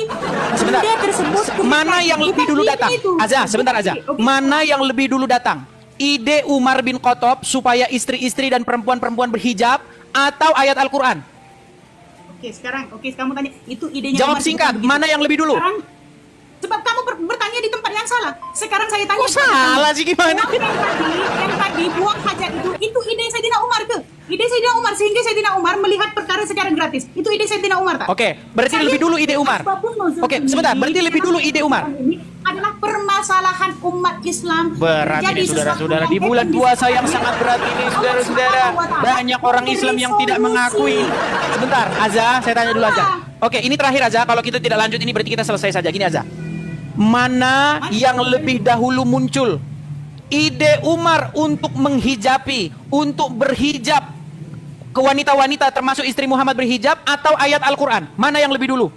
S2: ide tersebut mana yang lebih dulu datang? Azza, sebentar Azza. Mana yang lebih dulu datang? Ide Umar bin Khattab supaya istri-istri dan perempuan-perempuan berhijab atau ayat Al-Quran?
S10: Sekarang kamu tanya, itu idenya
S2: jawab
S10: Umar
S2: singkat, mana yang lebih dulu?
S10: Sebab kamu bertanya di tempat yang salah. Sekarang saya tanya.
S2: Salah sih gimana?
S10: Yang tadi buang hajat itu ide Sayyidina Umar ke? Ide Sayyidina Umar sehingga Sayyidina Umar melihat perkara secara gratis. Itu ide Sayyidina Umar tak?
S2: Berarti lebih dulu ide Umar. Sebentar, berarti lebih dulu ide Umar.
S10: Ini adalah permasalahan umat Islam.
S2: Berat ini saudara-saudara, di bulan puasa yang sangat berat ini saudara-saudara. Banyak orang Islam yang tidak mengakui. Sebentar, Azza, saya tanya dulu Azza. Ini terakhir Azza, kalau kita tidak lanjut ini berarti kita selesai saja. Gini Azza. Mana yang lebih dahulu muncul? Ide Umar untuk menghijabi, untuk berhijab ke wanita-wanita termasuk istri Muhammad berhijab atau ayat Al-Quran? Mana yang lebih dulu?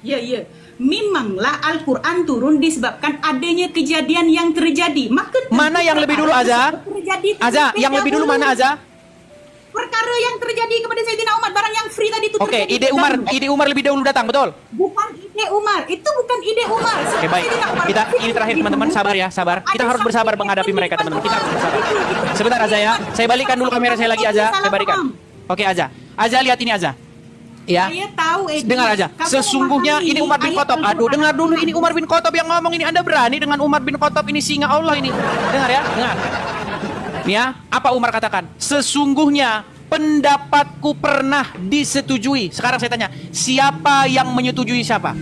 S10: Ya. Memanglah Al-Quran turun disebabkan adanya kejadian yang terjadi. Maka
S2: mana yang lebih dulu Azza? Azza, yang lebih dulu mana Azza?
S10: perkara yang terjadi kepada Sayyidina Umar, barang yang free tadi itu
S2: Oke,
S10: terjadi
S2: ide Umar lebih dahulu datang, betul?
S10: bukan ide Umar, itu bukan ide Umar.
S2: Oke, baik. Kita ini terakhir teman-teman, sabar ya, sabar. Kita harus bersabar menghadapi mereka, teman-teman. Kita harus bersabar. Sebentar Aza ya. Saya balikan dulu kamera saya lagi Aza, saya balikan. Oke, Aza. Aza lihat ini Aza. Ya.
S10: Saya tahu
S2: Dengar aja. Sesungguhnya ini Umar bin Khattab. Aduh, dengar dulu ini Umar bin Khattab yang ngomong ini. Anda berani dengan Umar bin Khattab ini, singa Allah ini. Dengar ya, dengar. Nih ya, apa Umar katakan? Sesungguhnya pendapatku pernah disetujui. Sekarang saya tanya, siapa yang menyetujui siapa?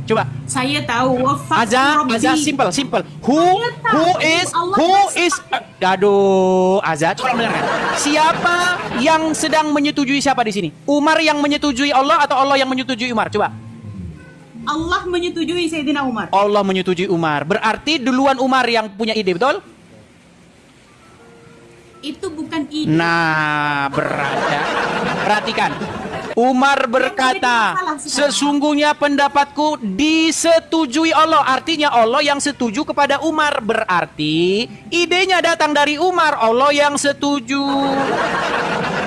S2: Coba.
S10: Saya tahu.
S2: Aza, simple. Who is aduh, Aza, coba mendengarkan. Siapa yang sedang menyetujui siapa di sini? Umar yang menyetujui Allah atau Allah yang menyetujui Umar? Coba.
S10: Allah menyetujui Sayyidina Umar.
S2: Allah menyetujui Umar. Berarti duluan Umar yang punya ide, betul?
S10: Itu bukan ide.
S2: Nah, perhatikan. Umar berkata, sesungguhnya pendapatku disetujui Allah. Artinya Allah yang setuju kepada Umar. Berarti idenya datang dari Umar. Allah yang setuju.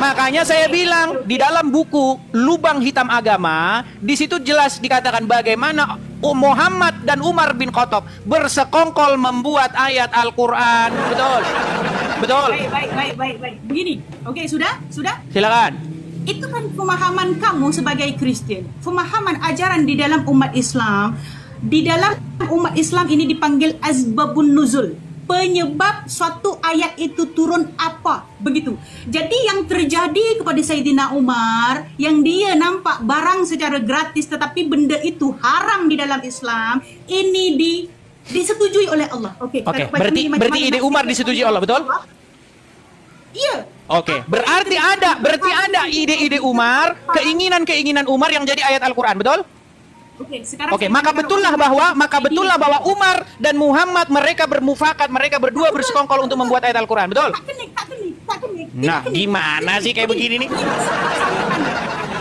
S2: Makanya saya bilang di dalam buku Lubang Hitam Agama, di situ jelas dikatakan bagaimana Muhammad dan Umar bin Khattab bersekongkol membuat ayat Al-Quran. Betul? Betul?
S10: Baik. Begini. Oke, sudah?
S2: Silakan.
S10: Itu kan pemahaman kamu sebagai Kristen, pemahaman ajaran di dalam umat Islam. Di dalam umat Islam ini dipanggil asbabun nuzul, penyebab suatu ayat itu turun apa, begitu. Jadi yang terjadi kepada Sayyidina Umar, yang dia nampak barang secara gratis tetapi benda itu haram di dalam Islam, ini disetujui oleh Allah. Oke.
S2: Berarti ide Umar disetujui Allah, betul?
S10: Iya.
S2: Oke, berarti ada ide-ide Umar, keinginan Umar yang jadi ayat Al-Quran, betul? Oke, maka betullah bahwa Umar dan Muhammad mereka bermufakat, mereka berdua bersekongkol untuk membuat ayat Al-Quran, betul?
S10: Tak kenik.
S2: Nah, gimana sih kayak begini nih?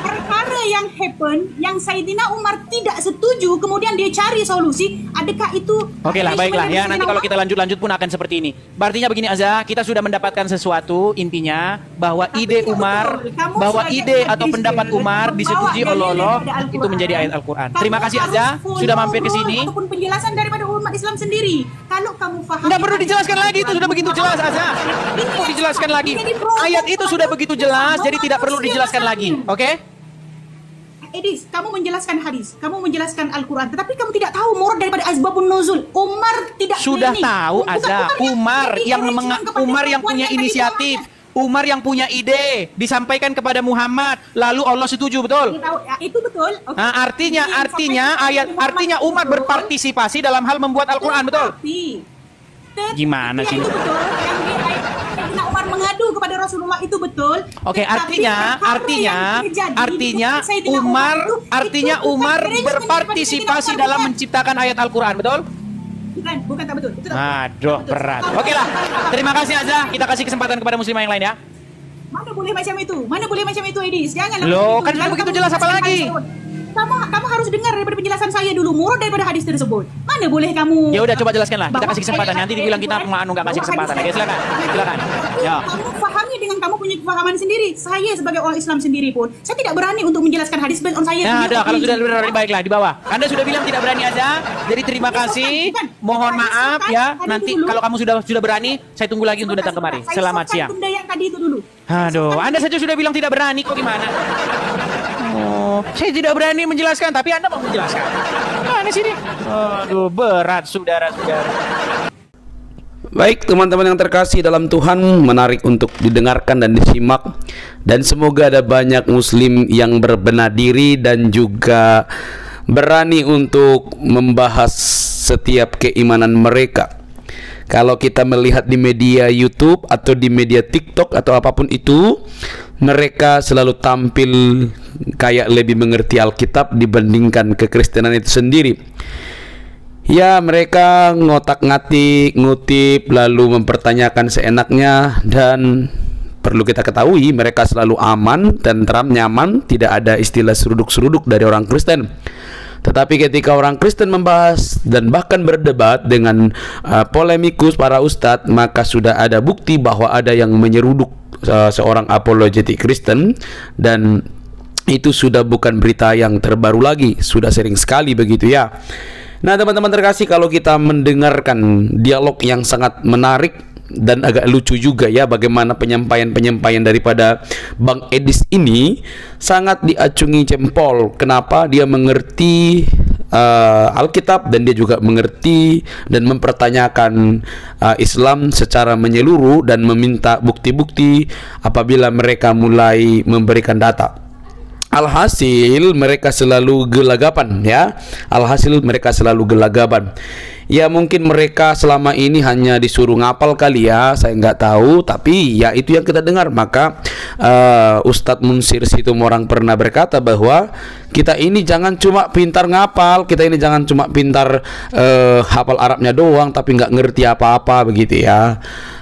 S10: Perkara yang happen, yang Sayyidina Umar tidak setuju, kemudian dia cari solusi, adakah itu...
S2: Oke lah, baiklah ya, nanti kalau kita lanjut pun akan seperti ini. Artinya begini Azza, kita sudah mendapatkan sesuatu, intinya bahwa ide Umar, bahwa ide atau pendapat Umar disetujui oleh Allah, itu menjadi ayat Al-Quran. Terima kasih Azza, sudah mampir ke sini.
S10: Ataupun penjelasan daripada umat Islam sendiri. Kalau kamu paham...
S2: Nggak perlu dijelaskan lagi, itu sudah begitu jelas Azza. Mau dijelaskan lagi. Ayat itu sudah begitu jelas, jadi tidak perlu dijelaskan lagi. Oke?
S10: Edis, kamu menjelaskan hadis, kamu menjelaskan Al-Quran, tetapi kamu tidak tahu murad daripada asbabun nuzul. Umar tidak
S2: sudah tahu Azza. Umar yang punya inisiatif, Umar yang punya ide, disampaikan kepada Muhammad, lalu Allah setuju, betul?
S10: Itu betul. Okay.
S2: Nah, artinya Umar berpartisipasi dalam hal membuat Al-Quran, betul? Gimana sih?
S10: Sayyidina Umar mengadu kepada Rasulullah itu betul.
S2: Oke, artinya Umar berpartisipasi dalam menciptakan ayat Al-Quran, betul?
S10: Bukan tak betul.
S2: Aduh, berat. Oke lah, terima kasih Azza. Kita kasih kesempatan kepada muslimah yang lain ya.
S10: Mana boleh macam itu, Edis. Janganlah.
S2: Loh, kan sudah begitu jelas apa lagi?
S10: Kamu harus dengar daripada penjelasan saya dulu, murad daripada hadis tersebut. Mana boleh kamu?
S2: Ya udah, coba jelaskanlah. Kita kasih kesempatan. Nanti dibilang kita nggak kasih kesempatan. Oke, silakan. Ya.
S10: Kamu pahami dengan kamu punya kepahaman sendiri. Saya sebagai orang Islam sendiri pun, saya tidak berani untuk menjelaskan hadis based on saya.
S2: Nah, ada. Kalau sudah berani, baiklah di bawah. Anda sudah bilang tidak berani aja. Jadi terima kasih. Mohon maaf ya. Nanti kalau kamu sudah berani, saya tunggu lagi untuk datang kemari. Selamat siang.
S10: Yang tadi itu dulu.
S2: Aduh, Anda saja sudah bilang tidak berani, kok gimana? Oh, saya tidak berani menjelaskan, tapi Anda mau menjelaskan. Mana sini? Aduh, berat, saudara-saudara.
S1: Baik teman-teman yang terkasih dalam Tuhan, menarik untuk didengarkan dan disimak. Dan semoga ada banyak muslim yang berbenah diri dan juga berani untuk membahas setiap keimanan mereka. Kalau kita melihat di media YouTube atau di media TikTok atau apapun itu, mereka selalu tampil kayak lebih mengerti Alkitab dibandingkan kekristenan itu sendiri. Ya, mereka ngotak-ngatik, ngutip, lalu mempertanyakan seenaknya. Dan perlu kita ketahui, mereka selalu aman, tentram, nyaman. Tidak ada istilah seruduk-seruduk dari orang Kristen. Tetapi ketika orang Kristen membahas dan bahkan berdebat dengan polemikus para ustadz, maka sudah ada bukti bahwa ada yang menyeruduk seorang apologetik Kristen, dan itu sudah bukan berita yang terbaru lagi, sudah sering sekali begitu ya. Nah teman-teman terkasih, kalau kita mendengarkan dialog yang sangat menarik dan agak lucu juga ya, bagaimana penyampaian daripada Bang Edis ini sangat diacungi jempol. Kenapa? Dia mengerti Alkitab, dan dia juga mengerti dan mempertanyakan Islam secara menyeluruh dan meminta bukti-bukti apabila mereka mulai memberikan data. Alhasil mereka selalu gelagapan ya. Ya mungkin mereka selama ini hanya disuruh ngapal kali ya, saya nggak tahu, tapi ya itu yang kita dengar. Maka Ustadz Munsir Situmorang pernah berkata bahwa kita ini jangan cuma pintar ngapal, kita ini jangan cuma pintar hafal Arabnya doang tapi nggak ngerti apa-apa begitu ya.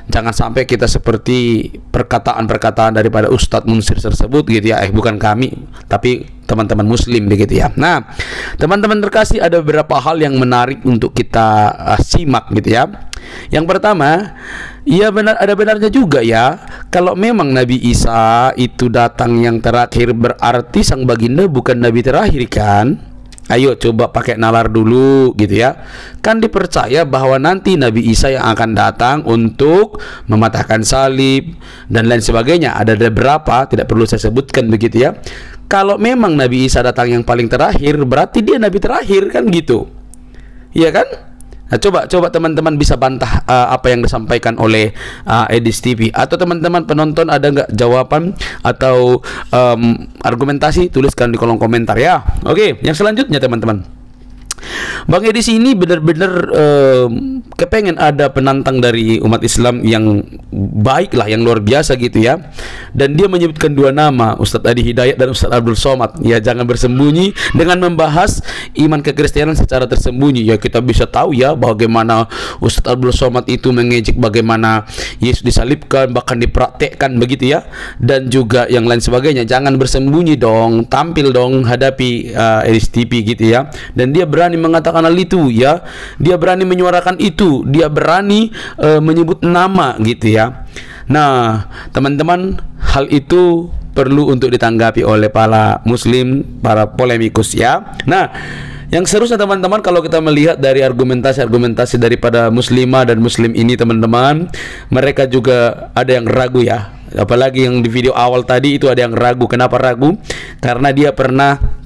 S1: Jangan sampai kita seperti perkataan-perkataan daripada Ustadz Munsir tersebut gitu ya. Bukan kami, tapi teman-teman muslim begitu ya. Nah teman-teman terkasih, ada beberapa hal yang menarik untuk kita simak gitu ya. Yang pertama, ya benar, ada benarnya juga ya, kalau memang Nabi Isa itu datang yang terakhir, berarti sang baginda bukan Nabi terakhir kan? Ayo coba pakai nalar dulu gitu ya. Kan dipercaya bahwa nanti Nabi Isa yang akan datang untuk mematahkan salib dan lain sebagainya. Ada beberapa, tidak perlu saya sebutkan begitu ya. Kalau memang Nabi Isa datang yang paling terakhir, berarti dia Nabi terakhir kan gitu. Iya kan? Nah, coba teman-teman bisa bantah apa yang disampaikan oleh Edis TV, atau teman-teman penonton ada nggak jawaban atau argumentasi, tuliskan di kolom komentar ya. Oke, yang selanjutnya teman-teman, Bang Edis ini benar-benar kepengen ada penantang dari umat Islam yang baik lah, yang luar biasa gitu ya. Dan dia menyebutkan dua nama, Ustadz Adi Hidayat dan Ustadz Abdul Somad. Ya jangan bersembunyi dengan membahas iman kekristenan secara tersembunyi. Ya kita bisa tahu ya bagaimana Ustadz Abdul Somad itu mengejek bagaimana Yesus disalibkan, bahkan dipraktekkan begitu ya, dan juga yang lain sebagainya. Jangan bersembunyi dong, tampil dong, hadapi Edis TV gitu ya. Dan dia berani mengatakan hal itu ya, dia berani menyuarakan itu, dia berani menyebut nama gitu ya. Nah teman-teman, hal itu perlu untuk ditanggapi oleh para muslim, para polemikus ya. Nah yang seterusnya teman-teman, kalau kita melihat dari argumentasi daripada muslimah dan muslim ini teman-teman, mereka juga ada yang ragu ya. Apalagi yang di video awal tadi itu ada yang ragu. Kenapa ragu? Karena dia pernah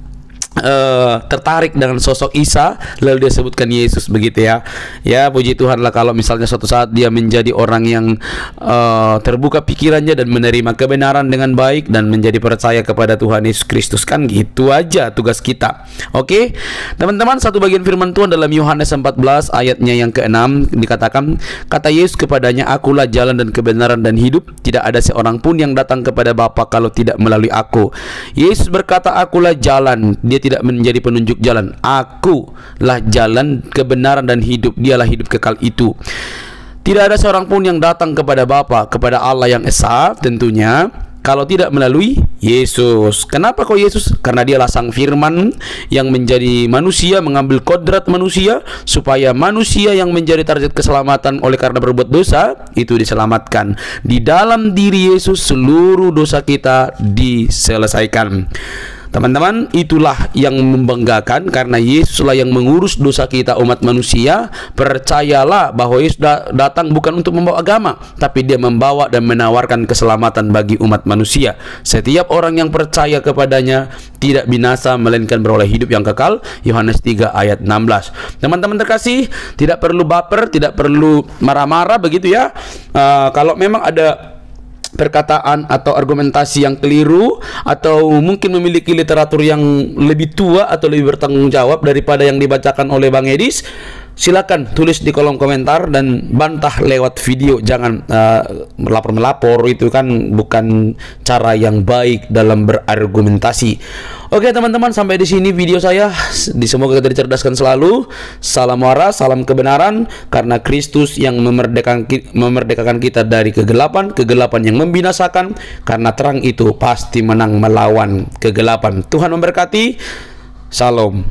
S1: tertarik dengan sosok Isa, lalu dia sebutkan Yesus begitu ya. Ya puji Tuhan lah kalau misalnya suatu saat dia menjadi orang yang terbuka pikirannya dan menerima kebenaran dengan baik dan menjadi percaya kepada Tuhan Yesus Kristus. Kan gitu aja tugas kita. Oke teman-teman, satu bagian firman Tuhan dalam Yohanes 14 ayatnya yang ke-6 dikatakan, kata Yesus kepadanya, akulah jalan dan kebenaran dan hidup, tidak ada seorang pun yang datang kepada Bapa kalau tidak melalui aku. Yesus berkata, akulah jalan. Dia tidak menjadi penunjuk jalan. Akulah jalan, kebenaran dan hidup. Dialah hidup kekal itu. Tidak ada seorang pun yang datang kepada Bapa, kepada Allah yang Esa tentunya, kalau tidak melalui Yesus. Kenapa kok Yesus? Karena dialah sang firman yang menjadi manusia, mengambil kodrat manusia, supaya manusia yang menjadi target keselamatan oleh karena berbuat dosa itu diselamatkan. Di dalam diri Yesus seluruh dosa kita diselesaikan. Teman-teman, itulah yang membanggakan, karena Yesuslah yang mengurus dosa kita umat manusia. Percayalah bahwa Yesus datang bukan untuk membawa agama, tapi dia membawa dan menawarkan keselamatan bagi umat manusia. Setiap orang yang percaya kepadanya tidak binasa, melainkan beroleh hidup yang kekal. Yohanes 3 ayat 16. Teman-teman terkasih, tidak perlu baper, tidak perlu marah-marah begitu ya. Kalau memang ada perkataan atau argumentasi yang keliru, atau mungkin memiliki literatur yang lebih tua atau lebih bertanggung jawab daripada yang dibacakan oleh Bang Edis, silakan tulis di kolom komentar dan bantah lewat video. Jangan melapor-melapor, itu kan bukan cara yang baik dalam berargumentasi. Oke teman-teman, sampai di sini video saya. Semoga kita dicerdaskan selalu. Salam waras, salam kebenaran, karena Kristus yang memerdekakan kita dari kegelapan yang membinasakan, karena terang itu pasti menang melawan kegelapan. Tuhan memberkati. Shalom.